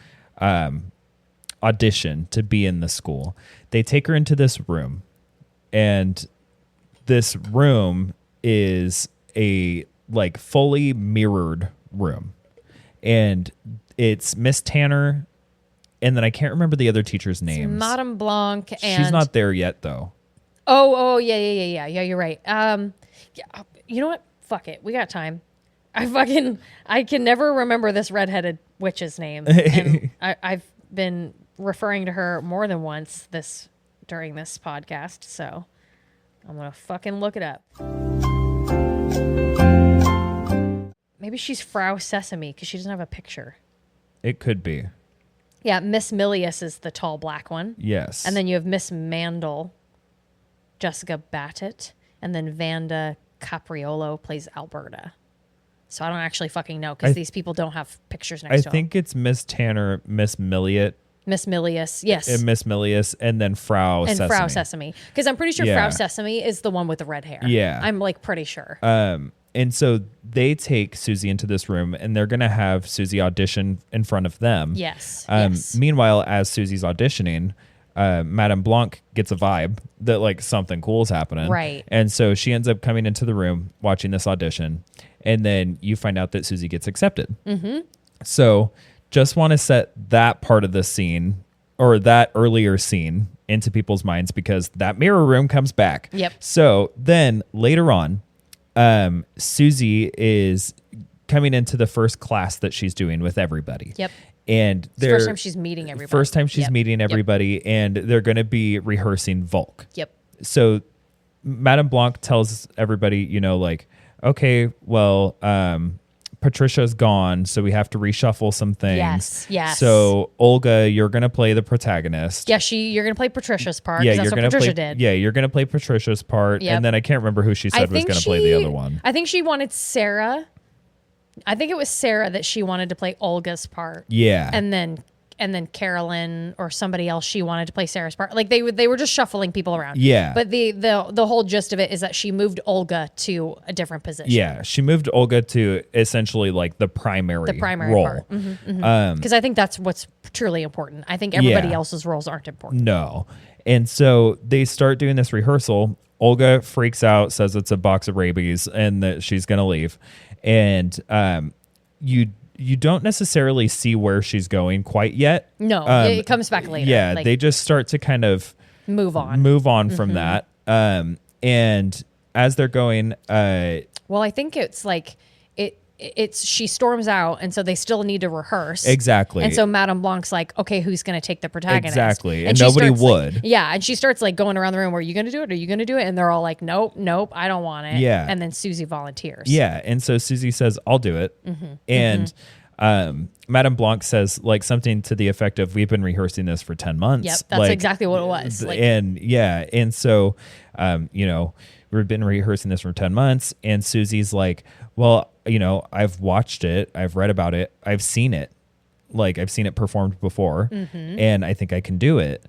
audition to be in the school, they take her into this room. And this room is a like fully mirrored room. And it's Miss Tanner. And then I can't remember the other teacher's names. Madame Blanc and... She's not there yet, though. Oh, yeah, you're right. Yeah, you know what? Fuck it. We got time. I can never remember this redheaded witch's name. And I've been referring to her more than once during this podcast, so I'm going to fucking look it up. Maybe she's Frau Sesame because she doesn't have a picture. It could be. Yeah, Miss Milius is the tall black one. Yes. And then you have Miss Mandel, Jessica Battett, and then Vanda Capriolo plays Alberta. So I don't actually fucking know because these people don't have pictures next to them. I think it's Miss Tanner, Miss Milliot. Miss Milius, yes. And Miss Milius, and then Frau Sesame. And Frau Sesame. Because I'm pretty sure Frau Sesame is the one with the red hair. Yeah. I'm like pretty sure. And so they take Susie into this room and they're going to have Susie audition in front of them. Yes. Meanwhile, as Susie's auditioning, Madame Blanc gets a vibe that like something cool is happening. Right. And so she ends up coming into the room, watching this audition. And then you find out that Susie gets accepted. Mm-hmm. So just want to set that part of the scene or that earlier scene into people's minds because that mirror room comes back. Yep. So then later on, Susie is coming into the first class that she's doing with everybody. Yep. And it's the first time she's meeting everybody. First time she's meeting everybody, and they're going to be rehearsing Volk. Yep. So Madame Blanc tells everybody, you know, like, okay, well, Patricia's gone, so we have to reshuffle some things. Yes. So Olga, you're going to play the protagonist. Yeah, you're going to play Patricia's part. Yeah, that's what Patricia did. Yeah, you're going to play Patricia's part. Yep. And then I can't remember who she said was going to play the other one. I think she wanted Sarah. I think it was Sarah that she wanted to play Olga's part. Yeah. And then Carolyn or somebody else, she wanted to play Sarah's part. Like they were just shuffling people around. Yeah. But the whole gist of it is that she moved Olga to a different position. Yeah, she moved Olga to essentially like the primary role. Part. Because I think that's what's truly important. I think everybody else's roles aren't important. No. And so they start doing this rehearsal. Olga freaks out, says it's a box of rabies and that she's going to leave. And you don't necessarily see where she's going quite yet. No, it comes back later. Yeah, they just start to kind of move on from that. And as they're going, well, I think it's like she storms out, and so they still need to rehearse. Exactly. And so Madame Blanc's like, okay, who's going to take the protagonist? Exactly. And she nobody starts, would. Like, yeah. And she starts like going around the room, are you going to do it? Are you going to do it? And they're all like, nope, I don't want it. Yeah. And then Susie volunteers. Yeah. And so Susie says, I'll do it. And Madame Blanc says like something to the effect of, we've been rehearsing this for 10 months. Yep. That's like, exactly what it was. Like, and so, we've been rehearsing this for 10 months. And Susie's like, well, I've watched it. I've read about it. I've seen it. Like, I've seen it performed before. And I think I can do it.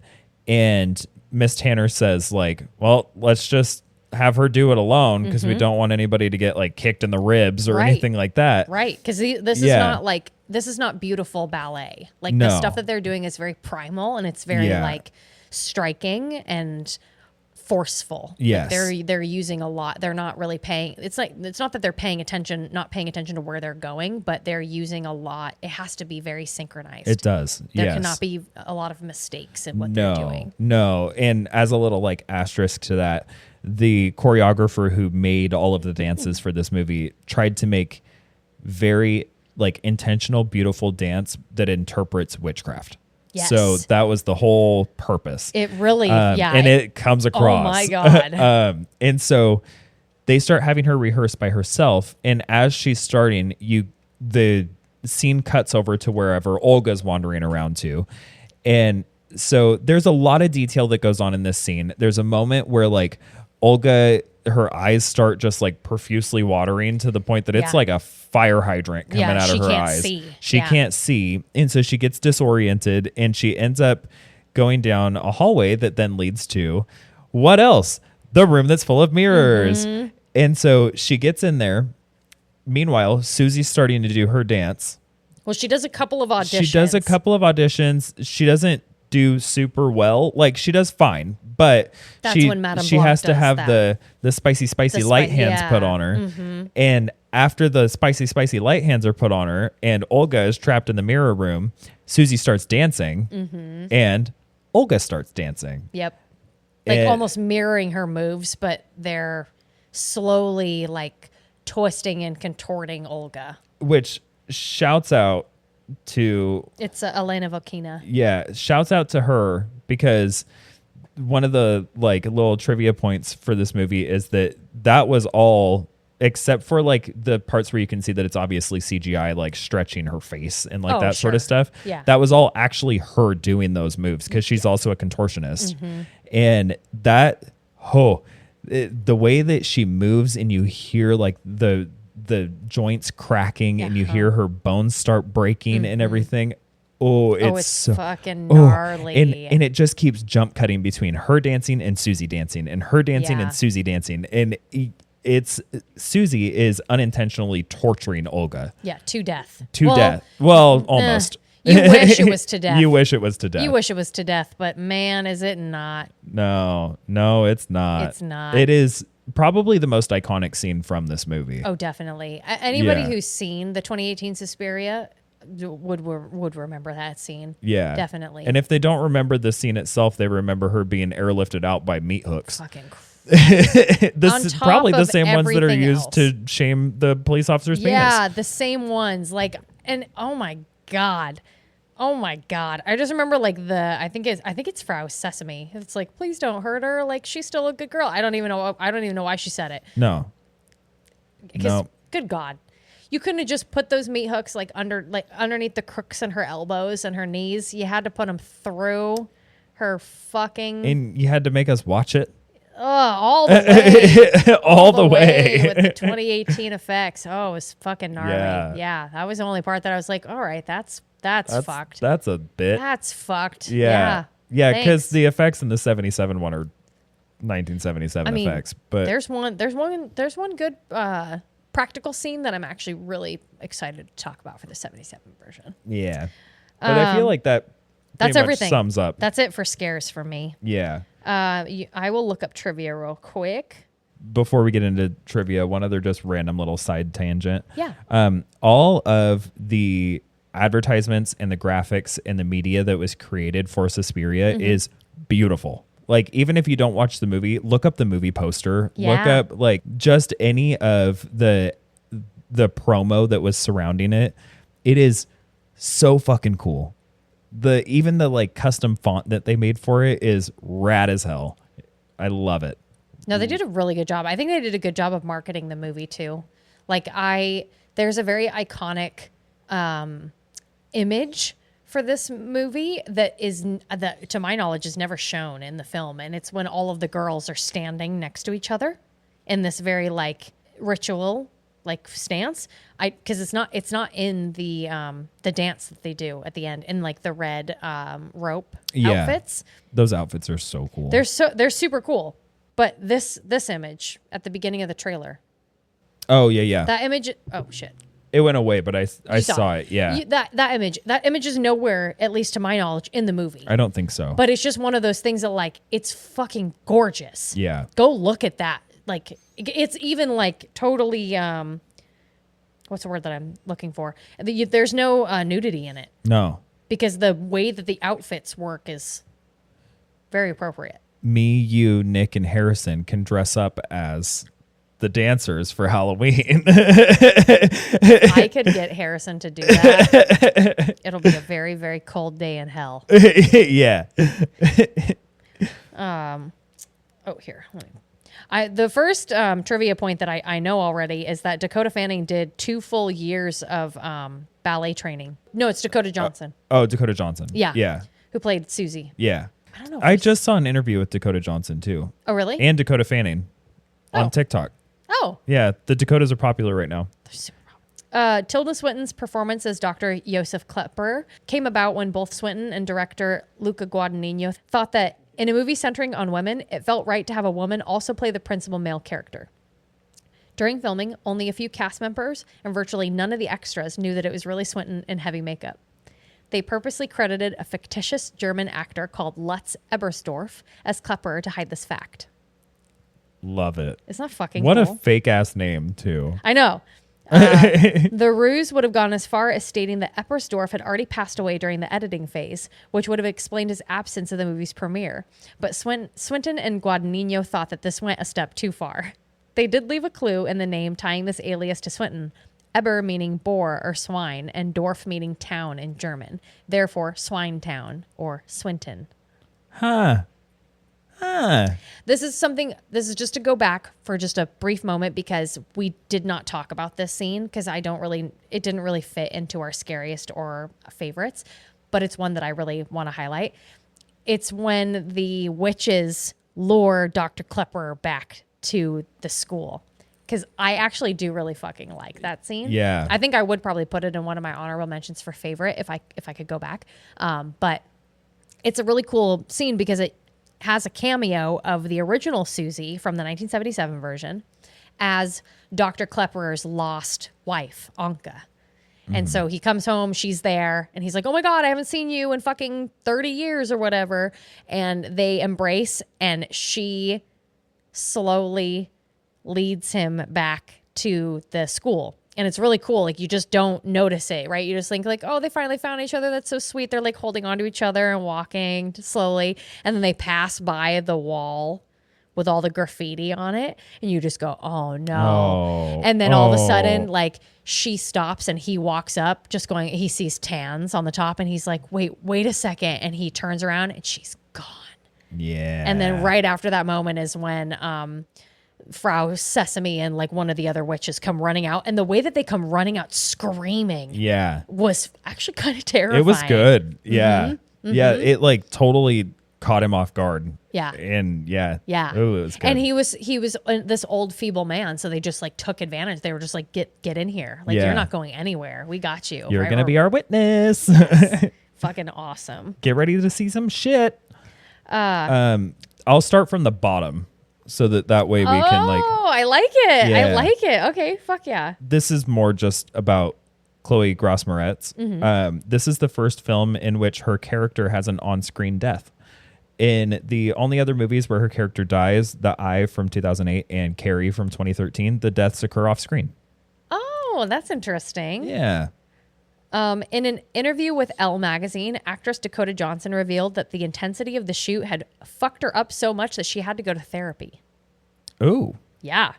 And Miss Tanner says, like, well, let's just have her do it alone because we don't want anybody to get, like, kicked in the ribs or anything like that. Right. Because this is not beautiful ballet. Like, the stuff that they're doing is very primal, and it's very, like, striking and forceful. Yes. Like they're using a lot. They're not really paying. It's not that they're not paying attention to where they're going, but they're using a lot. It has to be very synchronized. It does. There cannot be a lot of mistakes in what they're doing. No. And as a little like asterisk to that, the choreographer who made all of the dances for this movie tried to make very like intentional, beautiful dance that interprets witchcraft. Yes. So that was the whole purpose. It really, and it comes across. Oh my God. And so they start having her rehearse by herself. And as she's starting, the scene cuts over to wherever Olga's wandering around to. And so there's a lot of detail that goes on in this scene. There's a moment where like Olga, her eyes start just like profusely watering to the point that it's like a fire hydrant coming out of her eyes. She can't see. And so she gets disoriented and she ends up going down a hallway that then leads to what else? The room that's full of mirrors. And so she gets in there. Meanwhile, Susie's starting to do her dance. Well, she does a couple of auditions. She doesn't do super well. Like, she does fine, but she has to have the spicy light hands put on her. And after the spicy light hands are put on her and Olga is trapped in the mirror room, Susie starts dancing and Olga starts dancing. Yep. Like almost mirroring her moves, but they're slowly like twisting and contorting Olga. Which shouts out to... It's Elena Volkina. Yeah, shouts out to her because one of the like little trivia points for this movie is that was all... except for like the parts where you can see that it's obviously CGI, like stretching her face and like that sort of stuff. Yeah. That was all actually her doing those moves because she's also a contortionist. And that, the way that she moves and you hear like the joints cracking and you hear her bones start breaking and everything. It's so, fucking gnarly. And it just keeps jump cutting between her dancing and Susie dancing and her dancing and Susie dancing. And Susie is unintentionally torturing Olga. Yeah, to death. Death. Well, almost. You wish it was to death. You wish it was to death. You wish it was to death, but man, is it not? No, it's not. It's not. It is probably the most iconic scene from this movie. Oh, definitely. Anybody who's seen the 2018 Suspiria would remember that scene. Yeah. Definitely. And if they don't remember the scene itself, they remember her being airlifted out by meat hooks. Fucking this is probably the same ones that are used to shame the police officer's penis. Yeah, the same ones. Like, and oh my God. I just remember like I think it's Frau Sesame. It's like, please don't hurt her. Like, she's still a good girl. I don't even know why she said it. No. Good God. You couldn't have just put those meat hooks like underneath the crooks in her elbows and her knees. You had to put them through her fucking... And you had to make us watch it? All the way. all the way. With the 2018 effects. Oh, it was fucking gnarly. Yeah. That was the only part that I was like, all right, that's fucked. That's a bit. That's fucked. Yeah. Yeah, because the effects in the 77 one are 1977 effects. But there's one good practical scene that I'm actually really excited to talk about for the 77 version. Yeah. But I feel like that's everything. Sums up. That's it for scares for me. Yeah. I will look up trivia real quick. Before we get into trivia, one other just random little side tangent. Yeah. All of the advertisements and the graphics and the media that was created for Suspiria is beautiful. Like, even if you don't watch the movie, look up the movie poster. Yeah. Look up like just any of the the promo that was surrounding it. It is so fucking cool. Even the like custom font that they made for it is rad as hell. I love it. No, they did a really good job. I think they did a good job of marketing the movie too. Like there's a very iconic image for this movie that to my knowledge is never shown in the film, and it's when all of the girls are standing next to each other in this very like ritual like stance. Because it's not in the dance that they do at the end in like the red rope outfits. Those outfits are so cool. They're super cool. But this image at the beginning of the trailer. Oh yeah. That image. Oh shit. It went away, but I saw it. Yeah. That image is nowhere, at least to my knowledge, in the movie. I don't think so. But it's just one of those things that like it's fucking gorgeous. Yeah. Go look at that. Like it's even like totally. What's the word that I'm looking for? There's no nudity in it. No. Because the way that the outfits work is very appropriate. Me, you, Nick, and Harrison can dress up as the dancers for Halloween. I could get Harrison to do that. It'll be a very, very cold day in hell. Yeah. Here. The first trivia point that I know already is that Dakota Fanning did 2 full years of ballet training. No, it's Dakota Johnson. Dakota Johnson. Yeah. Yeah. Who played Susie. Yeah. I don't know. I just saw an interview with Dakota Johnson too. Oh, really? And Dakota Fanning on TikTok. Oh. Yeah. The Dakotas are popular right now. They're super popular. Tilda Swinton's performance as Dr. Joseph Klepper came about when both Swinton and director Luca Guadagnino thought that in a movie centering on women, it felt right to have a woman also play the principal male character. During filming, only a few cast members and virtually none of the extras knew that it was really Swinton in heavy makeup. They purposely credited a fictitious German actor called Lutz Ebersdorf as Klepper to hide this fact. Love it. Isn't that fucking What cool? a fake ass name too. I know. The ruse would have gone as far as stating that Eppersdorf had already passed away during the editing phase, which would have explained his absence at the movie's premiere. But Swinton and Guadagnino thought that this went a step too far. They did leave a clue in the name tying this alias to Swinton. Eber meaning boar or swine, and Dorf meaning town in German. Therefore, Swinetown or Swinton. Huh. This is just to go back for just a brief moment because we did not talk about this scene because it didn't really fit into our scariest or favorites, but it's one that I really want to highlight. It's when the witches lure Dr. Klepper back to the school. Because I actually do really fucking like that scene. Yeah. I think I would probably put it in one of my honorable mentions for favorite if I could go back. But it's a really cool scene because it has a cameo of the original Susie from the 1977 version as Dr. Klepper's lost wife, Anka. And so he comes home, she's there, and he's like, oh my God, I haven't seen you in fucking 30 years or whatever. And they embrace, and she slowly leads him back to the school. And it's really cool. Like, you just don't notice it, right? You just think like, oh, they finally found each other. That's so sweet. They're like holding on to each other and walking slowly. And then they pass by the wall with all the graffiti on it. And you just go, oh no. And then all of a sudden, like, she stops and he walks up just going, he sees tans on the top and he's like, wait a second. And he turns around and she's gone. Yeah. And then right after that moment is when, Frau Sesame and like one of the other witches come running out, and the way that they come running out screaming was actually kind of terrifying. It was good. Yeah. Yeah. It like totally caught him off guard. Yeah. And yeah. Oh, it was good. And he was this old feeble man, so they just like took advantage. They were just like, get in here. Like, you're not going anywhere. We got you. You're going to be our witness. Fucking awesome. Get ready to see some shit. I'll start from the bottom. So that way we can like... Oh, I like it. Yeah. I like it. Okay, fuck yeah. This is more just about Chloe Grace Moretz. This is the first film in which her character has an on-screen death. In the only other movies where her character dies, The Eye from 2008 and Carrie from 2013, the deaths occur off-screen. Oh, that's interesting. Yeah. In an interview with Elle magazine, actress Dakota Johnson revealed that the intensity of the shoot had fucked her up so much that she had to go to therapy. Oh. Yeah.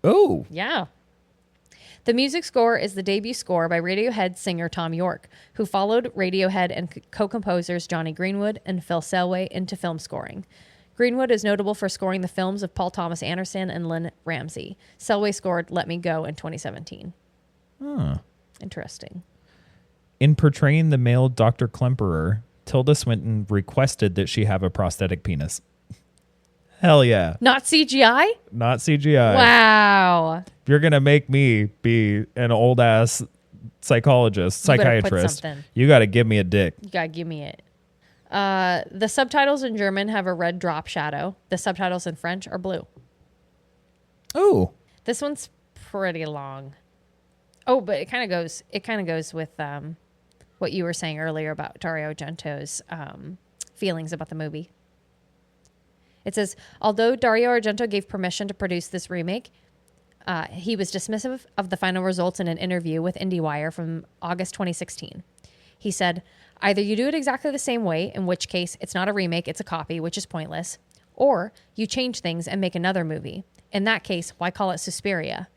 Oh. Yeah. The music score is the debut score by Radiohead singer Tom York, who followed Radiohead and co-composers Jonny Greenwood and Phil Selway into film scoring. Greenwood is notable for scoring the films of Paul Thomas Anderson and Lynn Ramsey. Selway scored Let Me Go in 2017. Interesting. In portraying the male Dr. Klemperer, Tilda Swinton requested that she have a prosthetic penis. Hell yeah. Not CGI? Not CGI. Wow. If you're going to make me be an old ass psychiatrist, you got to give me a dick. You got to give me it. The subtitles in German have a red drop shadow. The subtitles in French are blue. Oh. This one's pretty long. Oh, but it kind of goes with what you were saying earlier about Dario Argento's feelings about the movie. It says, although Dario Argento gave permission to produce this remake, he was dismissive of the final results in an interview with IndieWire from August 2016. He said, either you do it exactly the same way, in which case it's not a remake, it's a copy, which is pointless, or you change things and make another movie. In that case, why call it Suspiria?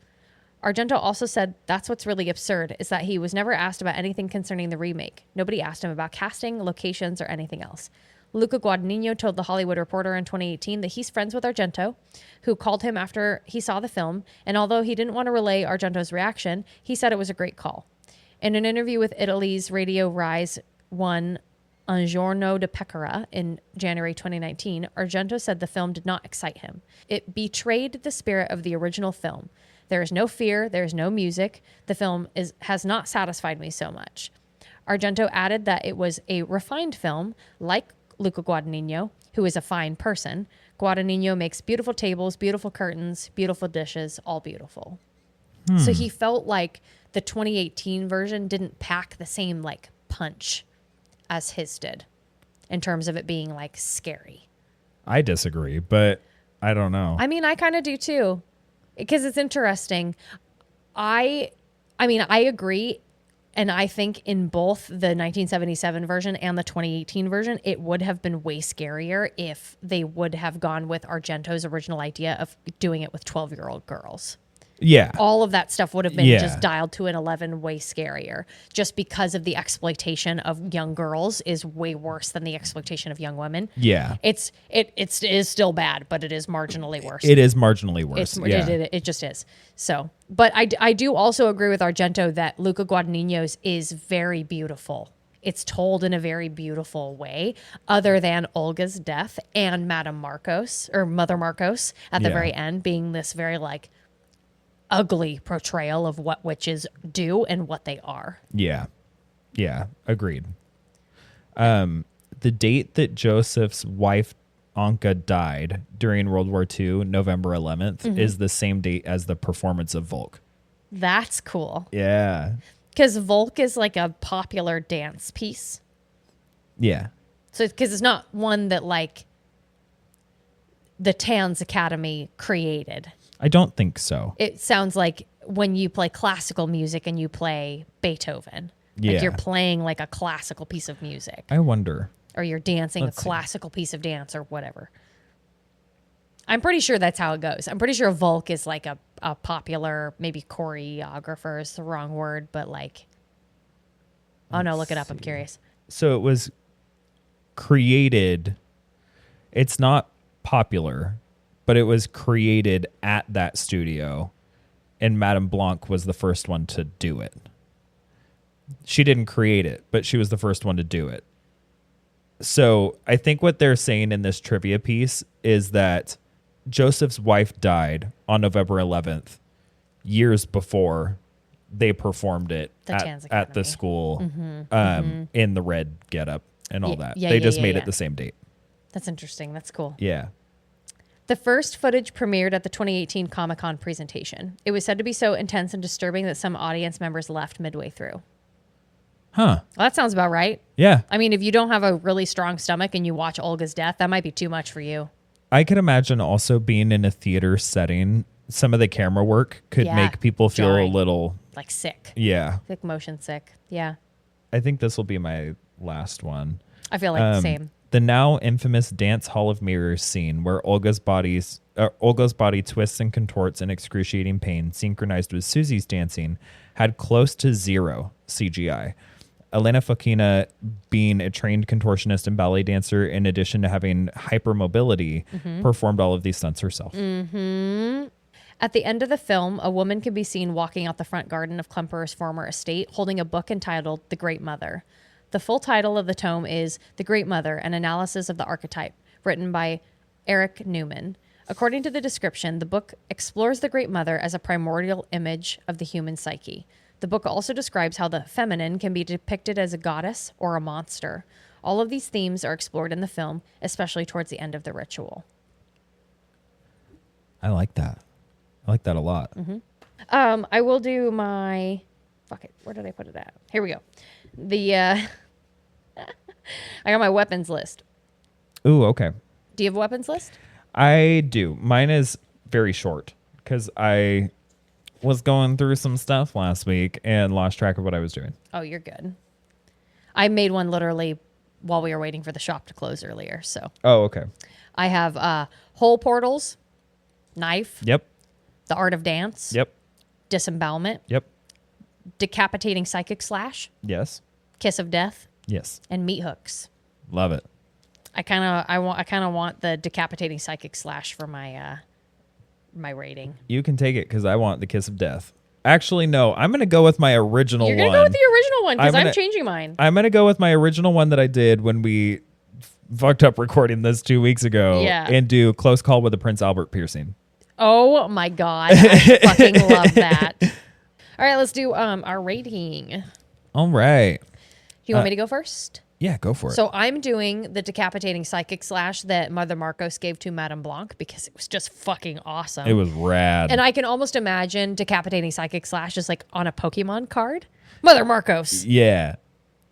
Argento also said that's what's really absurd, is that he was never asked about anything concerning the remake. Nobody asked him about casting, locations, or anything else. Luca Guadagnino told The Hollywood Reporter in 2018 that he's friends with Argento, who called him after he saw the film, and although he didn't want to relay Argento's reaction, he said it was a great call. In an interview with Italy's Radio Rise 1 Un Giorno di Pecora in January 2019, Argento said the film did not excite him. It betrayed the spirit of the original film. There is no fear, there is no music. The film has not satisfied me so much. Argento added that it was a refined film, like Luca Guadagnino, who is a fine person. Guadagnino makes beautiful tables, beautiful curtains, beautiful dishes, all beautiful. So he felt like the 2018 version didn't pack the same like punch as his did in terms of it being like scary. I disagree, but I don't know. I mean, I kind of do too, because it's interesting. I mean, I agree. And I think in both the 1977 version and the 2018 version, it would have been way scarier if they would have gone with Argento's original idea of doing it with 12-year-old girls. Yeah. All of that stuff would have been just dialed to an 11 way scarier, just because of the exploitation of young girls is way worse than the exploitation of young women. Yeah. It is still bad, but it is marginally worse. It is marginally worse. It just is. So, but I do also agree with Argento that Luca Guadagnino's is very beautiful. It's told in a very beautiful way, other than Olga's death and Madame Marcos or Mother Marcos at the very end being this very like ugly portrayal of what witches do and what they are. Yeah. Yeah. Agreed. The date that Joseph's wife, Anka, died during World War II, November 11th, is the same date as the performance of Volk. That's cool. Yeah. Because Volk is like a popular dance piece. Yeah. So, because it's not one that like the Tanz Academy created. I don't think so. It sounds like when you play classical music and you play Beethoven. Yeah. Like you're playing like a classical piece of music. I wonder. Or you're dancing a classical piece of dance or whatever. I'm pretty sure that's how it goes. I'm pretty sure Volk is like a popular, maybe choreographer is the wrong word, but like, oh no, look it up. I'm curious. So it was created. It's not popular, but it was created at that studio, and Madame Blanc was the first one to do it. She didn't create it, but she was the first one to do it. So I think what they're saying in this trivia piece is that Joseph's wife died on November 11th, years before they performed it at the school in the red getup and all that. They just made it the same date. That's interesting. That's cool. Yeah. The first footage premiered at the 2018 Comic-Con presentation. It was said to be so intense and disturbing that some audience members left midway through. Huh. Well, that sounds about right. Yeah. I mean, if you don't have a really strong stomach and you watch Olga's death, that might be too much for you. I could imagine also being in a theater setting, some of the camera work could make people feel jarring. a little... like sick. Yeah. Like motion sick. Yeah. I think this will be my last one. I feel like the same. The now infamous Dance Hall of Mirrors scene where Olga's body twists and contorts in excruciating pain, synchronized with Susie's dancing, had close to zero CGI. Elena Fokina, being a trained contortionist and ballet dancer, in addition to having hypermobility, performed all of these stunts herself. At the end of the film, a woman can be seen walking out the front garden of Klemperer's former estate, holding a book entitled The Great Mother. The full title of the tome is The Great Mother, An Analysis of the Archetype, written by Eric Newman. According to the description, the book explores the Great Mother as a primordial image of the human psyche. The book also describes how the feminine can be depicted as a goddess or a monster. All of these themes are explored in the film, especially towards the end of the ritual. I like that. I like that a lot. I will do my... Fuck it. Where did I put it at? Here we go. I got my weapons list. Ooh, okay. Do you have a weapons list? I do. Mine is very short because I was going through some stuff last week and lost track of what I was doing. Oh, you're good. I made one literally while we were waiting for the shop to close earlier. So. Oh, okay. I have hole portals, knife. Yep. The art of dance. Yep. Disembowelment. Yep. Decapitating psychic slash. Yes. Kiss of death. Yes. And meat hooks. Love it. I kind of want the decapitating psychic slash for my my rating. You can take it because I want the kiss of death. Actually, no. I'm going to go with my original one. You're going to go with the original one because I'm changing mine. I'm going to go with my original one that I did when we fucked up recording this 2 weeks ago. Yeah. And do Close Call with the Prince Albert piercing. Oh my God. I fucking love that. All right, let's do our rating. All right. You want me to go first? Yeah, go for it. So I'm doing the decapitating psychic slash that Mother Marcos gave to Madame Blanc because it was just fucking awesome. It was rad. And I can almost imagine decapitating psychic slash is like on a Pokemon card. Mother Marcos. Yeah.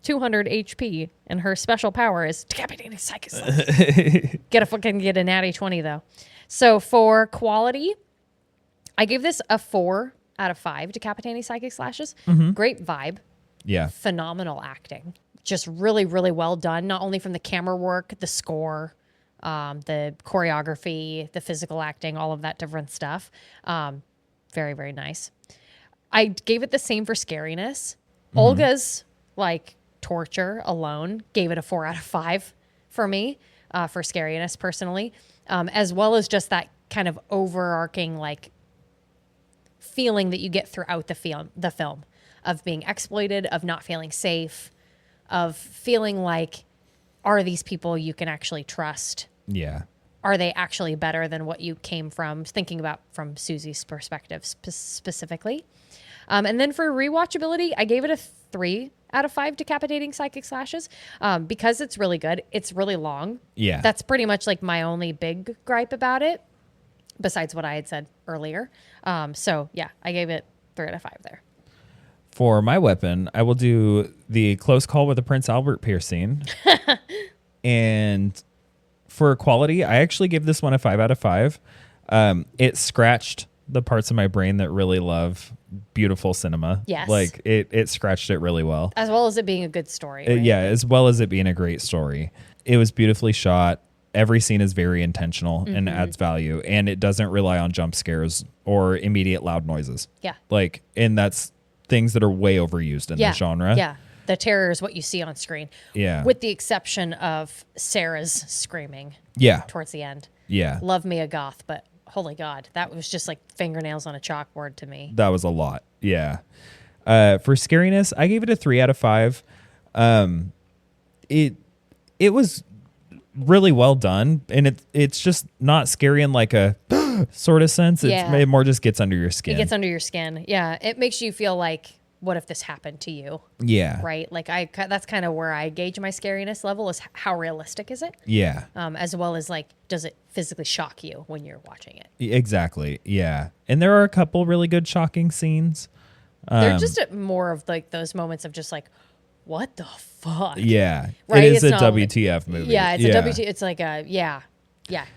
200 HP, and her special power is decapitating psychic slash. Get a natty 20 though. So for quality, I gave this a 4 out of 5 decapitating psychic slashes. Great vibe. Yeah. Phenomenal acting. Just really, really well done. Not only from the camera work, the score, the choreography, the physical acting, all of that different stuff. Very, very nice. I gave it the same for scariness. Olga's like torture alone gave it a 4 out of 5 for me for scariness personally, as well as just that kind of overarching like feeling that you get throughout the film of being exploited, of not feeling safe, of feeling like, are these people you can actually trust? Yeah. Are they actually better than what you came from, thinking about from Susie's perspective specifically? And then for rewatchability, I gave it a 3 out of 5 decapitating psychic slashes because it's really good. It's really long. Yeah. That's pretty much like my only big gripe about it, besides what I had said earlier. So yeah, I gave it 3 out of 5 there. For my weapon, I will do the Close Call with the Prince Albert piercing. And for quality, I actually gave this one a 5 out of 5. It scratched the parts of my brain that really love beautiful cinema. Yes. Like it scratched it really well. As well as it being a good story. Right? Yeah, as well as it being a great story. It was beautifully shot. Every scene is very intentional and adds value. And it doesn't rely on jump scares or immediate loud noises. Yeah. Like, and that's things that are way overused in the genre. Yeah. The terror is what you see on screen. Yeah. With the exception of Sarah's screaming. Yeah. Towards the end. Yeah. Love me a goth, but holy God, that was just like fingernails on a chalkboard to me. That was a lot. Yeah. For scariness, I gave it a 3 out of 5. It was really well done, and it's just not scary in like a sort of sense. It more just gets under your skin. It gets under your skin. Yeah. It makes you feel like, what if this happened to you? Yeah. Right. Like that's kind of where I gauge my scariness level is how realistic is it? Yeah. As well as like, does it physically shock you when you're watching it? Exactly. Yeah. And there are a couple really good shocking scenes. They're just more of like those moments of just like, what the fuck? Yeah. Right? It is It's a not WTF movie. Yeah, it's a WTF. It's like a, yeah.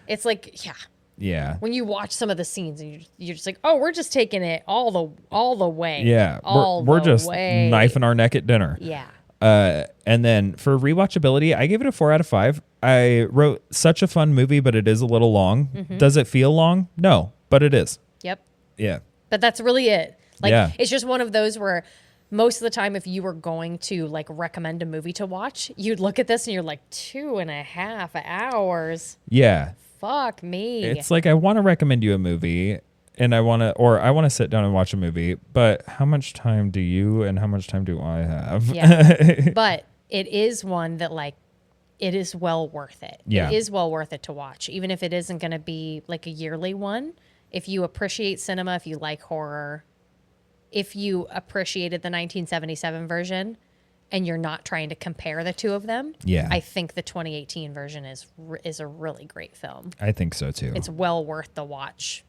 It's like, yeah. Yeah. When you watch some of the scenes and you're just like, oh, we're just taking it all the way. Yeah. All we're the just way. knifing our neck at dinner. Yeah. And then for rewatchability, I gave it a 4 out of 5. I wrote such a fun movie, but it is a little long. Mm-hmm. Does it feel long? No, but it is. Yep. Yeah. But that's really it. Like, Yeah. it's just one of those where most of the time, if you were going to like recommend a movie to watch, you'd look at this and you're like 2.5 hours. Yeah. Fuck me. It's like, I want to recommend you a movie and I want to sit down and watch a movie, but how much time do you and how much time do I have? Yeah. But it is one that like, it is well worth it. Yeah. It is well worth it to watch, even if it isn't going to be like a yearly one. If you appreciate cinema, if you like horror, if you appreciated the 1977 version and you're not trying to compare the two of them, Yeah. I think the 2018 version is a really great film. I think so too. It's well worth the watch.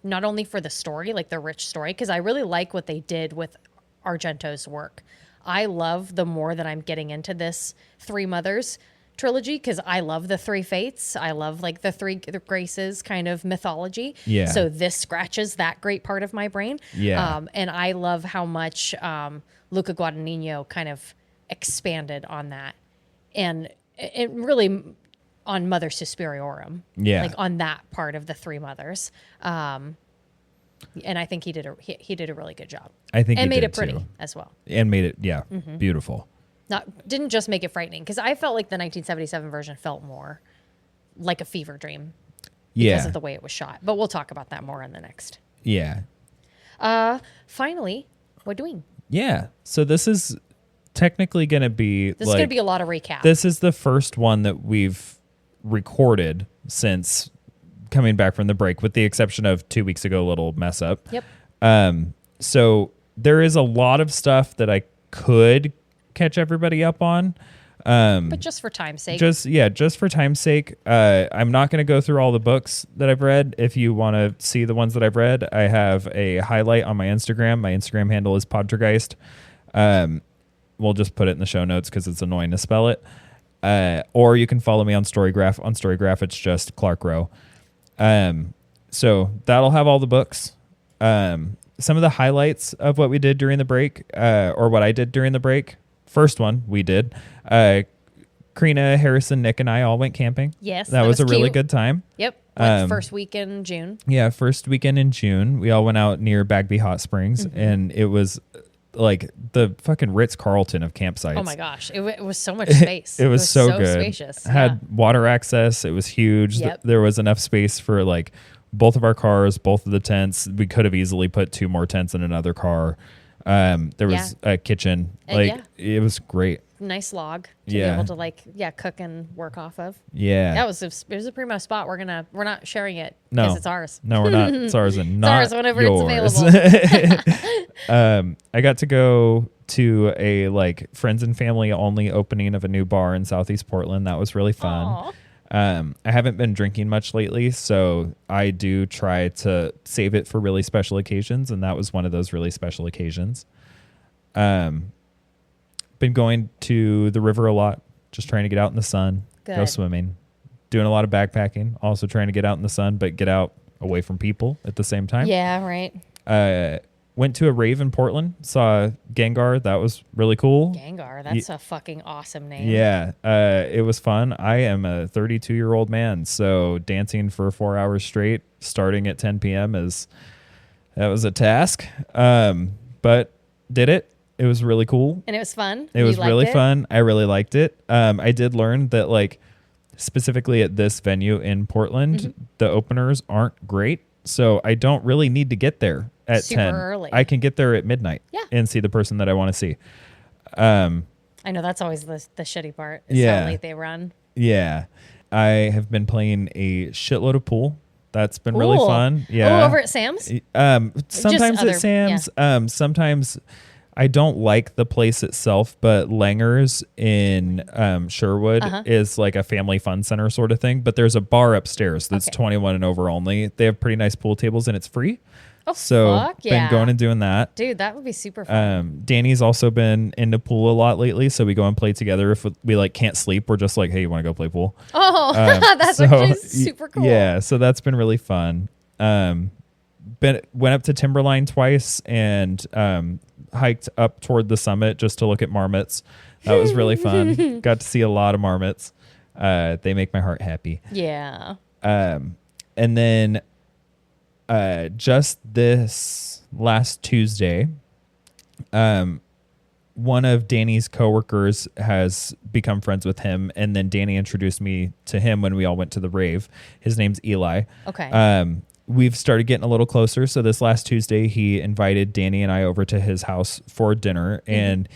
Not only for the story, like the rich story, because I really like what they did with Argento's work. I love the more that I'm getting into this Three Mothers trilogy, because I love the Three Fates. I love like the Three Graces kind of mythology. Yeah. So this scratches that great part of my brain. Yeah. And I love how much Luca Guadagnino kind of expanded on that. And it really on Mother Suspiriorum. Yeah. Like on that part of the Three Mothers. And I think he did a really good job. I think and he made did it pretty too. as well. And made it, beautiful. Didn't just make it frightening, because I felt like the 1977 version felt more like a fever dream because of the way it was shot. But we'll talk about that more in the next. Yeah. Finally, we're doing. Yeah. So this is technically going to be This is going to be a lot of recap. This is the first one that we've recorded since coming back from the break, with the exception of 2 weeks ago, a little mess up. Yep. So there is a lot of stuff that I could catch everybody up on. But just for time's sake. Just for time's sake. I'm not going to go through all the books that I've read. If you want to see the ones that I've read, I have a highlight on my Instagram. My Instagram handle is Podtergeist. We'll just put it in the show notes because it's annoying to spell it. Or you can follow me on StoryGraph. On StoryGraph, it's just Clark Rowe. So that'll have all the books. Some of the highlights of what we did during the break, or what I did during the break. First one we did. Karina, Harrison, Nick, and I all went camping. Yes. That was a really cute. good time. Yep. First week in June. Yeah, first weekend in June. We all went out near Bagby Hot Springs, and it was like the fucking Ritz-Carlton of campsites. Oh my gosh. It was so much space. It was so good. Spacious. Had water access. It was huge. Yep. There was enough space for like both of our cars, both of the tents. We could have easily put 2 more tents in another car. There was a kitchen. It was great. Nice log to be able to cook and work off of. Yeah. That was it was a primo spot. We're not sharing it No. because it's ours. No, we're not. It's ours and not It's ours whenever yours. it's available. I got to go to a like friends and family only opening of a new bar in Southeast Portland. That was really fun. Aw. I haven't been drinking much lately, so I do try to save it for really special occasions, and that was one of those really special occasions. Been going to the river a lot, just trying to get out in the sun, go Good. swimming, doing a lot of backpacking, also trying to get out in the sun, but get out away from people at the same time. Yeah, right. Went to a rave in Portland, saw Gengar. That was really cool. Gengar, that's a fucking awesome name. Yeah, it was fun. I am a 32-year-old man, so dancing for 4 hours straight, starting at 10 p.m. that was a task. But did it. It was really cool. And it was fun. It was really fun. I really liked it. I did learn that like specifically at this venue in Portland, the openers aren't great. So I don't really need to get there at Super 10. early. I can get there at midnight and see the person that I want to see. I know that's always the shitty part. Is how late they run. Yeah. I have been playing a shitload of pool. That's been really Cool. fun. Yeah. Oh, over at Sam's? Sometimes at Sam's. Sometimes I don't like the place itself, but Langer's in Sherwood is like a family fun center sort of thing. But there's a bar upstairs that's 21 and over only. They have pretty nice pool tables and it's free. Oh, so fuck yeah. been going and doing that. Dude, that would be super fun. Danny's also been into pool a lot lately, so we go and play together. If we like can't sleep, we're just like, hey, you want to go play pool? Oh, that's actually super cool. Yeah, so that's been really fun. Went up to Timberline twice and hiked up toward the summit just to look at marmots. That was really fun. Got to see a lot of marmots. They make my heart happy. Yeah. And then just this last Tuesday, one of Danny's coworkers has become friends with him, and then Danny introduced me to him when we all went to the rave. His name's Eli. Okay. We've started getting a little closer. So this last Tuesday, he invited Danny and I over to his house for dinner, and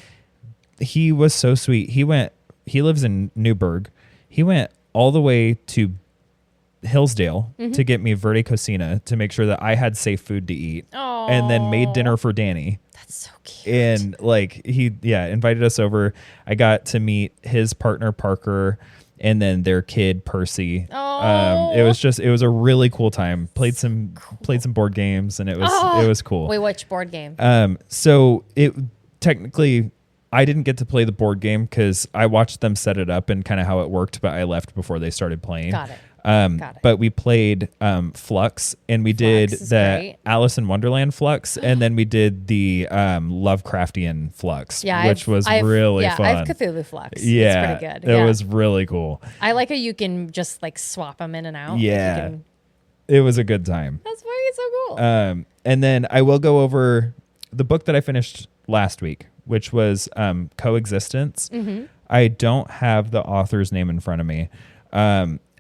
he was so sweet. He lives in Newburgh. He went all the way to Hillsdale to get me verde cocina to make sure that I had safe food to eat, and then made dinner for Danny. That's so cute. And like he invited us over. I got to meet his partner Parker and then their kid Percy. It was a really cool time. Played some board games, and it was cool. Wait, which board game? So it technically I didn't get to play the board game because I watched them set it up and kind of how it worked, but I left before they started playing. Got it. But we played Flux, and we did the great. Alice in Wonderland Flux, and then we did the Lovecraftian Flux, which was really fun. I have Cthulhu Flux. Yeah, it's pretty good. It was really cool. I like how you can just like swap them in and out. Yeah, it was a good time. That's why it's so cool. And then I will go over the book that I finished last week, which was Coexistence. I don't have the author's name in front of me.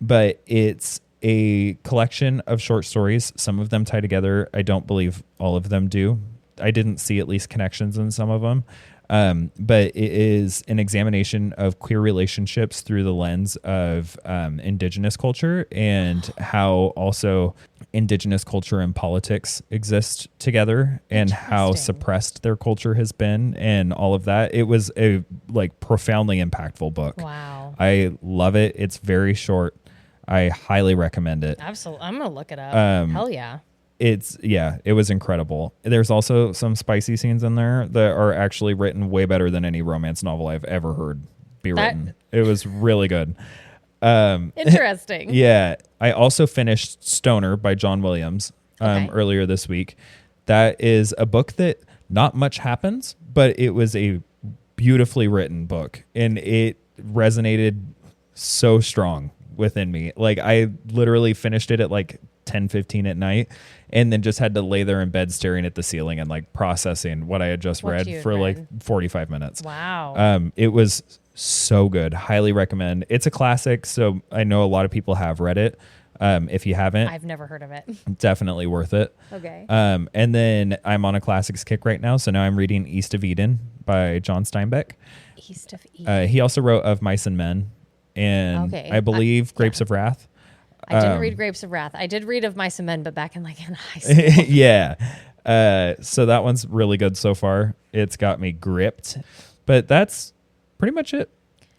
But it's a collection of short stories. Some of them tie together. I don't believe all of them do. I didn't see at least connections in some of them. But it is an examination of queer relationships through the lens of indigenous culture, and how also indigenous culture and politics exist together, and how suppressed their culture has been, and all of that. It was a profoundly impactful book. Wow. I love it. It's very short. I highly recommend it. Absolutely. I'm going to look it up. Hell yeah. It was incredible. There's also some spicy scenes in there that are actually written way better than any romance novel I've ever heard be written. It was really good. Interesting. Yeah. I also finished Stoner by John Williams earlier this week. That is a book that not much happens, but it was a beautifully written book, and it resonated so strong within me. Like, I literally finished it at 10:15 at night, and then just had to lay there in bed staring at the ceiling and processing what I had just read for 45 minutes. Wow. It was so good. Highly recommend. It's a classic, so I know a lot of people have read it. If you haven't, I've never heard of it. Definitely worth it. Okay. And then I'm on a classics kick right now, so now I'm reading East of Eden by John Steinbeck. East of Eden. He also wrote Of Mice and Men, and I believe Grapes of Wrath. I didn't read Grapes of Wrath. I did read Of Mice and Men, but back in high school. Yeah. So that one's really good so far. It's got me gripped. But that's pretty much it.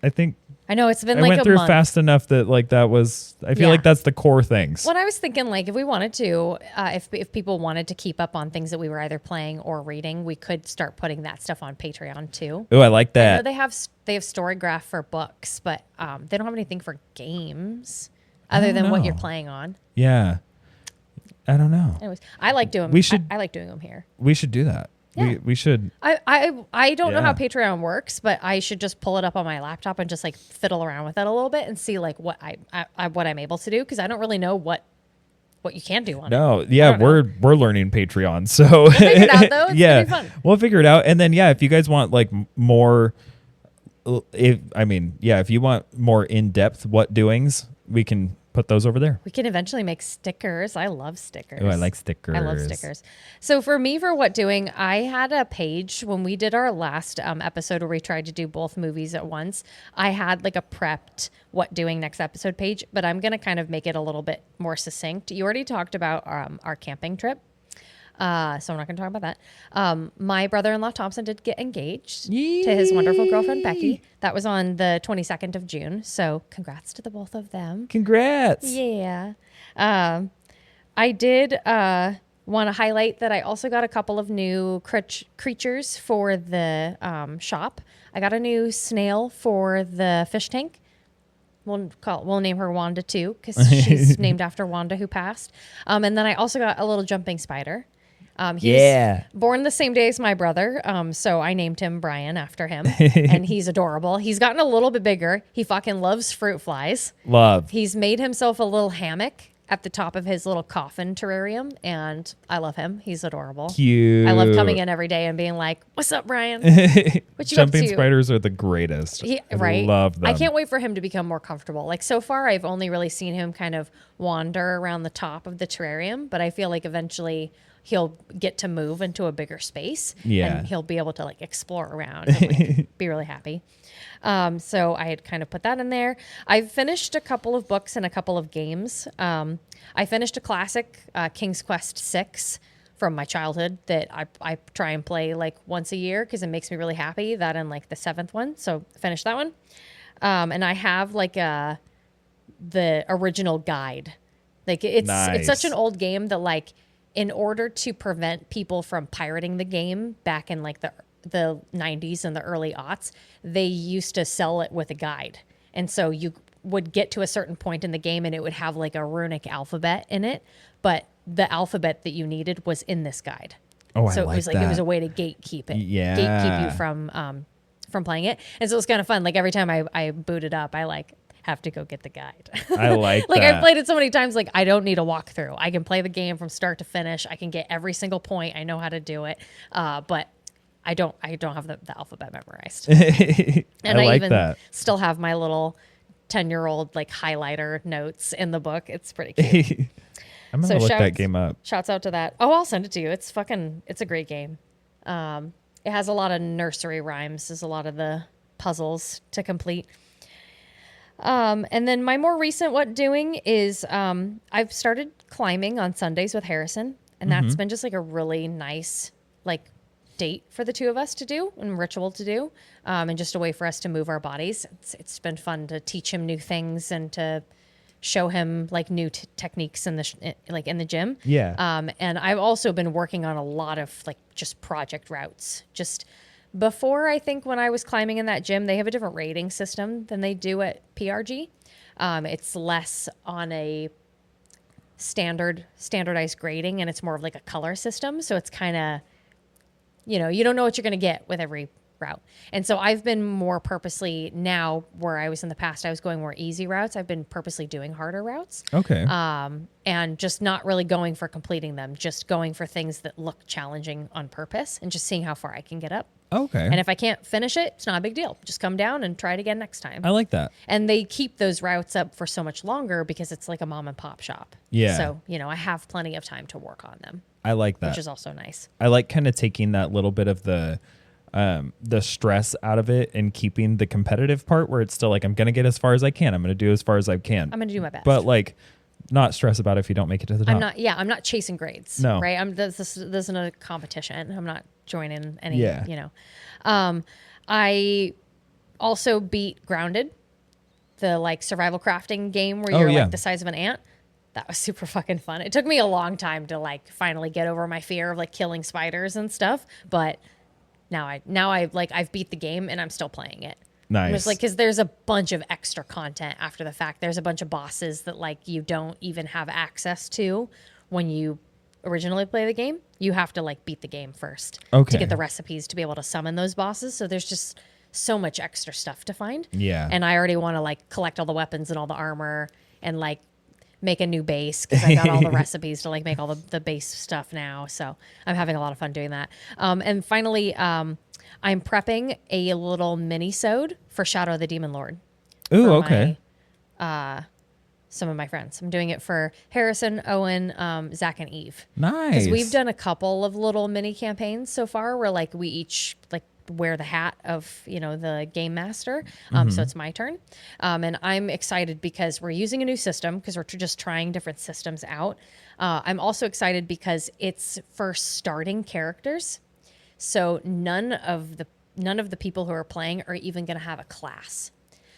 I think I know it's been I went a through month. fast enough that that was, I feel like that's the core things. Well, I was thinking if we wanted to, if people wanted to keep up on things that we were either playing or reading, we could start putting that stuff on Patreon too. Oh, I like that. I know they have StoryGraph for books, but they don't have anything for games other than what you're playing on. Yeah. I don't know. Anyways, I like doing. I like doing them here. We should do that. Yeah. We should. I don't know how Patreon works, but I should just pull it up on my laptop and just fiddle around with it a little bit and see what I'm able to do, because I don't really know what you can do on it. No, yeah, we're learning Patreon, so we'll figure it out though. It's gonna be fun. We'll figure it out, and then if you guys want more, if you want more in depth what doings, we can put those over there. We can eventually make stickers. I love stickers. Oh, I like stickers. I love stickers. So for me, for what doing, I had a page when we did our last episode where we tried to do both movies at once. I had a prepped what doing next episode page, but I'm going to kind of make it a little bit more succinct. You already talked about our camping trip. So I'm not going to talk about that. My brother-in-law Thompson did get engaged to his wonderful girlfriend Becky. That was on the 22nd of June. So congrats to the both of them. Congrats. Yeah. I did want to highlight that I also got a couple of new creatures for the shop. I got a new snail for the fish tank. We'll name her Wanda too, because she's named after Wanda who passed. And then I also got a little jumping spider. He's born the same day as my brother, so I named him Brian after him, and he's adorable. He's gotten a little bit bigger. He fucking loves fruit flies. He's made himself a little hammock at the top of his little coffin terrarium, and I love him. He's adorable. Cute. I love coming in every day and being like, "What's up, Brian? What you Jumping up to?" spiders are the greatest. Right? Love them. I can't wait for him to become more comfortable. Like so far, I've only really seen him kind of wander around the top of the terrarium, but I feel like eventually he'll get to move into a bigger space. Yeah. And he'll be able to like explore around and like, be really happy. So I had kind of put that in there. I've finished a couple of books and a couple of games. I finished a classic, King's Quest 6 from my childhood that I try and play like once a year because it makes me really happy. That and like the 7th one. So finished that one. And I have like the original guide. Like it's such an old game that like in order to prevent people from pirating the game back in like the 90s and the early aughts, they used to sell it with a guide. And so you would get to a certain point in the game and it would have like a runic alphabet in it, but the alphabet that you needed was in this guide. Oh, so I like it was like that. it was a way to gatekeep it. Yeah. Gatekeep you from playing it. And so it was kind of fun. Like every time I boot it up, I like have to go get the guide. I like like that. I've played it so many times, like I don't need a walkthrough. I can play the game from start to finish. I can get every single point. I know how to do it. But I don't have the alphabet memorized. And I like even that. still have my little 10-year-old like highlighter notes in the book. It's pretty cute. I'm gonna look that game up. Shouts out to that. Oh, I'll send it to you. It's a great game. It has a lot of nursery rhymes. There's a lot of the puzzles to complete. And then my more recent doing is I've started climbing on Sundays with Harrison, and that's been just like a really nice like date for the two of us to do and ritual to do, and just a way for us to move our bodies. It's been fun to teach him new things and to show him like new techniques in the gym. Yeah. And I've also been working on a lot of like just project routes. Just before, I think when I was climbing in that gym, they have a different rating system than they do at PRG. It's less on a standardized grading, and it's more of like a color system. So it's kind of, you don't know what you're going to get with every route. And so I've been more purposely now, where I was in the past, I was going more easy routes. I've been purposely doing harder routes. Okay. And just not really going for completing them, just going for things that look challenging on purpose and just seeing how far I can get up. Okay. And if I can't finish it, it's not a big deal. Just come down and try it again next time. I like that. And they keep those routes up for so much longer because it's like a mom and pop shop. Yeah. So, I have plenty of time to work on them. I like that. Which is also nice. I like kind of taking that little bit of the stress out of it and keeping the competitive part where it's still like, I'm going to get as far as I can. I'm going to do as far as I can. I'm going to do my best. But like, not stress about it if you don't make it to the top. I'm not chasing grades. No. Right? This isn't a competition. I'm not joining any, Yeah. I also beat Grounded, the like survival crafting game where you're like the size of an ant. That was super fucking fun. It took me a long time to like finally get over my fear of like killing spiders and stuff. But now I've beat the game and I'm still playing it. Nice. It's like, because there's a bunch of extra content after the fact. There's a bunch of bosses that like you don't even have access to when you originally play the game. You have to like beat the game first to get the recipes to be able to summon those bosses. So there's just so much extra stuff to find. Yeah. And I already want to like collect all the weapons and all the armor and like make a new base because I got all the recipes to like make all the base stuff now. So I'm having a lot of fun doing that. And finally, I'm prepping a little mini-sode for Shadow of the Demon Lord. Ooh, okay. Some of my friends. I'm doing it for Harrison, Owen, Zach, and Eve. Nice. Because we've done a couple of little mini campaigns so far where like we each like wear the hat of the game master. So it's my turn, and I'm excited because we're using a new system because we're just trying different systems out. I'm also excited because it's for starting characters, so none of the people who are playing are even going to have a class.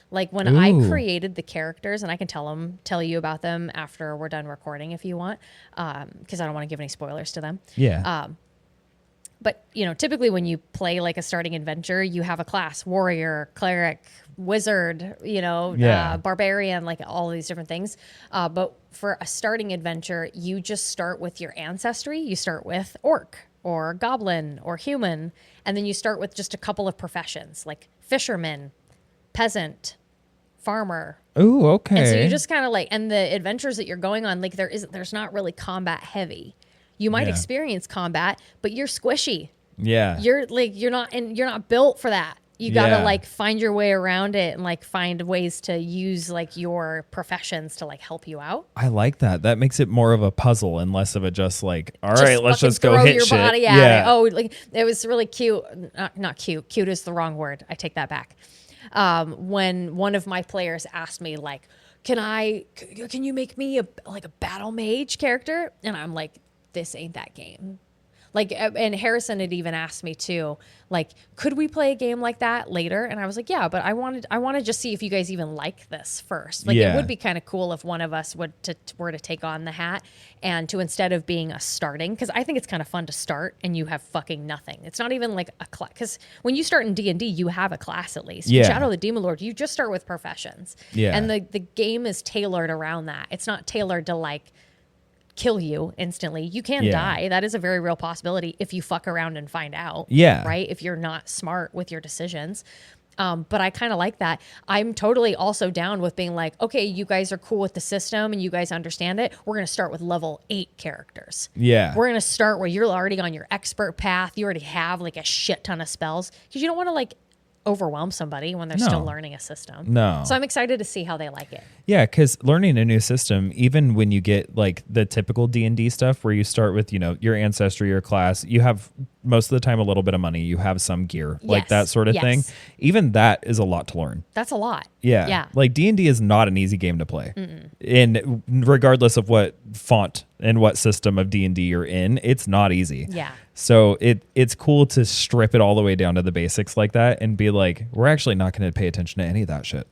Like when I created the characters, and I can tell you about them after we're done recording if you want, because I don't want to give any spoilers to them. Yeah. But, typically when you play like a starting adventure, you have a class: warrior, cleric, wizard, barbarian, like all of these different things. But for a starting adventure, you just start with your ancestry. You start with orc or goblin or human. And then you start with just a couple of professions like fisherman, peasant, farmer. Ooh, okay. And so you just kind of and the adventures that you're going on, like there's not really combat heavy. You might experience combat, but you're squishy. Yeah. You're not built for that. You gotta find your way around it and find ways to use your professions to help you out. I like that. That makes it more of a puzzle and less of a just all right, let's just go throw hit your shit. Body at it. Oh, it was really cute. Not cute. Cute is the wrong word. I take that back. When one of my players asked me can you make me a battle mage character? And I'm like, this ain't that game. And Harrison had even asked me too, could we play a game like that later? And I was like, yeah, but I want to just see if you guys even like this first. It would be kind of cool if one of us were to take on the hat and to, instead of being a starting, because I think it's kind of fun to start and you have fucking nothing. It's not even a class, because when you start in D&D, you have a class at least. Yeah. Shadow of the Demon Lord, you just start with professions. Yeah. And the game is tailored around that. It's not tailored to kill you instantly. You can die. That is a very real possibility if you fuck around and find out. Yeah. Right? If you're not smart with your decisions. But I kind of like that. I'm totally also down with being okay, you guys are cool with the system and you guys understand it. We're going to start with level 8 characters. Yeah. We're going to start where you're already on your expert path. You already have a shit ton of spells, because you don't want to overwhelm somebody when they're still learning a system. No. So I'm excited to see how they like it. Yeah, because learning a new system, even when you get the typical D&D stuff where you start with, your ancestry, your class, you have most of the time a little bit of money, you have some gear, that sort of thing. Even that is a lot to learn. That's a lot. Yeah. Yeah. D&D is not an easy game to play. And regardless of what font and what system of D&D you're in, it's not easy. Yeah. So it's cool to strip it all the way down to the basics like that and be we're actually not going to pay attention to any of that shit.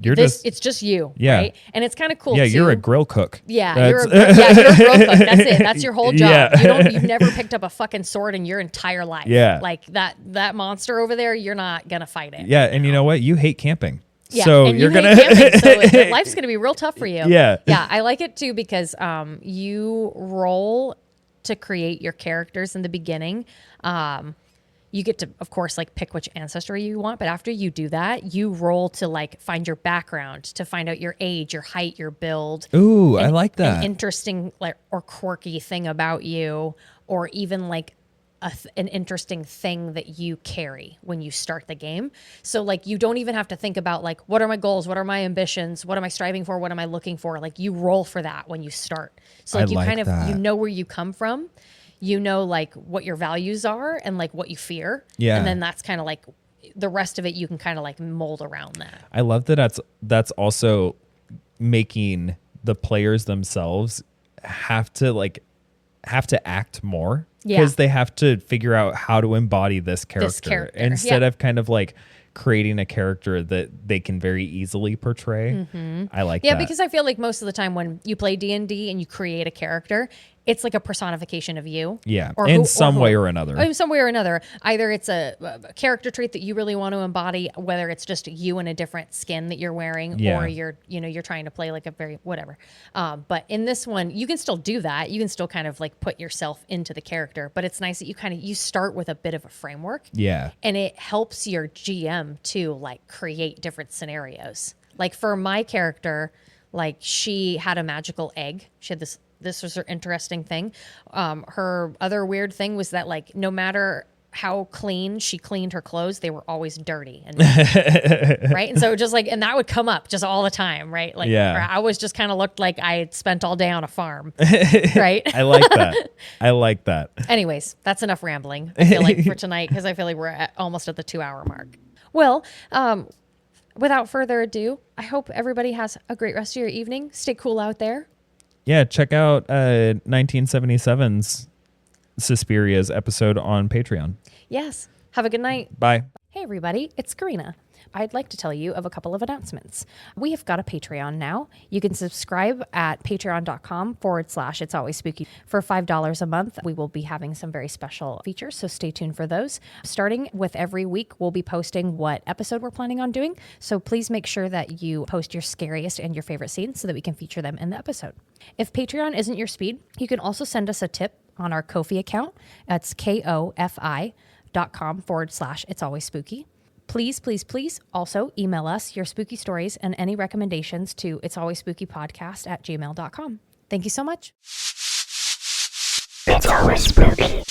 It's just you, right? And it's kind of cool. Yeah, too. you're a grill cook. Yeah, you're a grill cook. That's it. That's your whole job. Yeah. You've never picked up a fucking sword in your entire life. Yeah, that monster over there, you're not gonna fight it. Yeah, and you know what? You hate camping. Yeah, so and you're gonna camping, so life's gonna be real tough for you. Yeah, yeah. I like it too because you roll to create your characters in the beginning. You get to, of course, pick which ancestry you want. But after you do that, you roll to find your background, to find out your age, your height, your build. Ooh, I like that. An interesting or quirky thing about you, or even an interesting thing that you carry when you start the game. So you don't even have to think about what are my goals? What are my ambitions? What am I striving for? What am I looking for? You roll for that when you start. So you kind of, you know where you come from. You know, what your values are and what you fear. Yeah. And then that's kind of the rest of it, you can kind of mold around that. I love that that's also making the players themselves have to act more. Because they have to figure out how to embody this character. Instead of kind of creating a character that they can very easily portray. Mm-hmm. I like that. Yeah, because I feel most of the time when you play D&D and you create a character, it's a personification of you. Yeah, in some way or another. In some way or another. Either it's a character trait that you really want to embody, whether it's just you in a different skin that you're wearing, or you're trying to play a very whatever. But in this one, you can still do that. You can still kind of put yourself into the character. But it's nice that you start with a bit of a framework. Yeah. And it helps your GM to create different scenarios. For my character, she had a magical egg. She had this was her interesting thing. Her other weird thing was that no matter how clean she cleaned her clothes, they were always dirty and right. And so just and that would come up just all the time, right? I always just kind of looked like I had spent all day on a farm, right? I like that. I like that. Anyways, that's enough rambling. I feel for tonight, because I feel we're almost at the 2-hour mark. Well, without further ado, I hope everybody has a great rest of your evening. Stay cool out there. Yeah, check out 1977's Suspiria's episode on Patreon. Yes. Have a good night. Bye. Hey, everybody, it's Karina. I'd like to tell you of a couple of announcements. We have got a Patreon now. You can subscribe at patreon.com/itsalwaysspooky. For $5 a month, we will be having some very special features, so stay tuned for those. Starting with every week, we'll be posting what episode we're planning on doing, so please make sure that you post your scariest and your favorite scenes so that we can feature them in the episode. If Patreon isn't your speed, you can also send us a tip on our Ko-fi account. That's kofi.com/itsalwaysspooky. Please, please, please also email us your spooky stories and any recommendations to itsalwaysspookypodcast@gmail.com. Thank you so much. It's always spooky.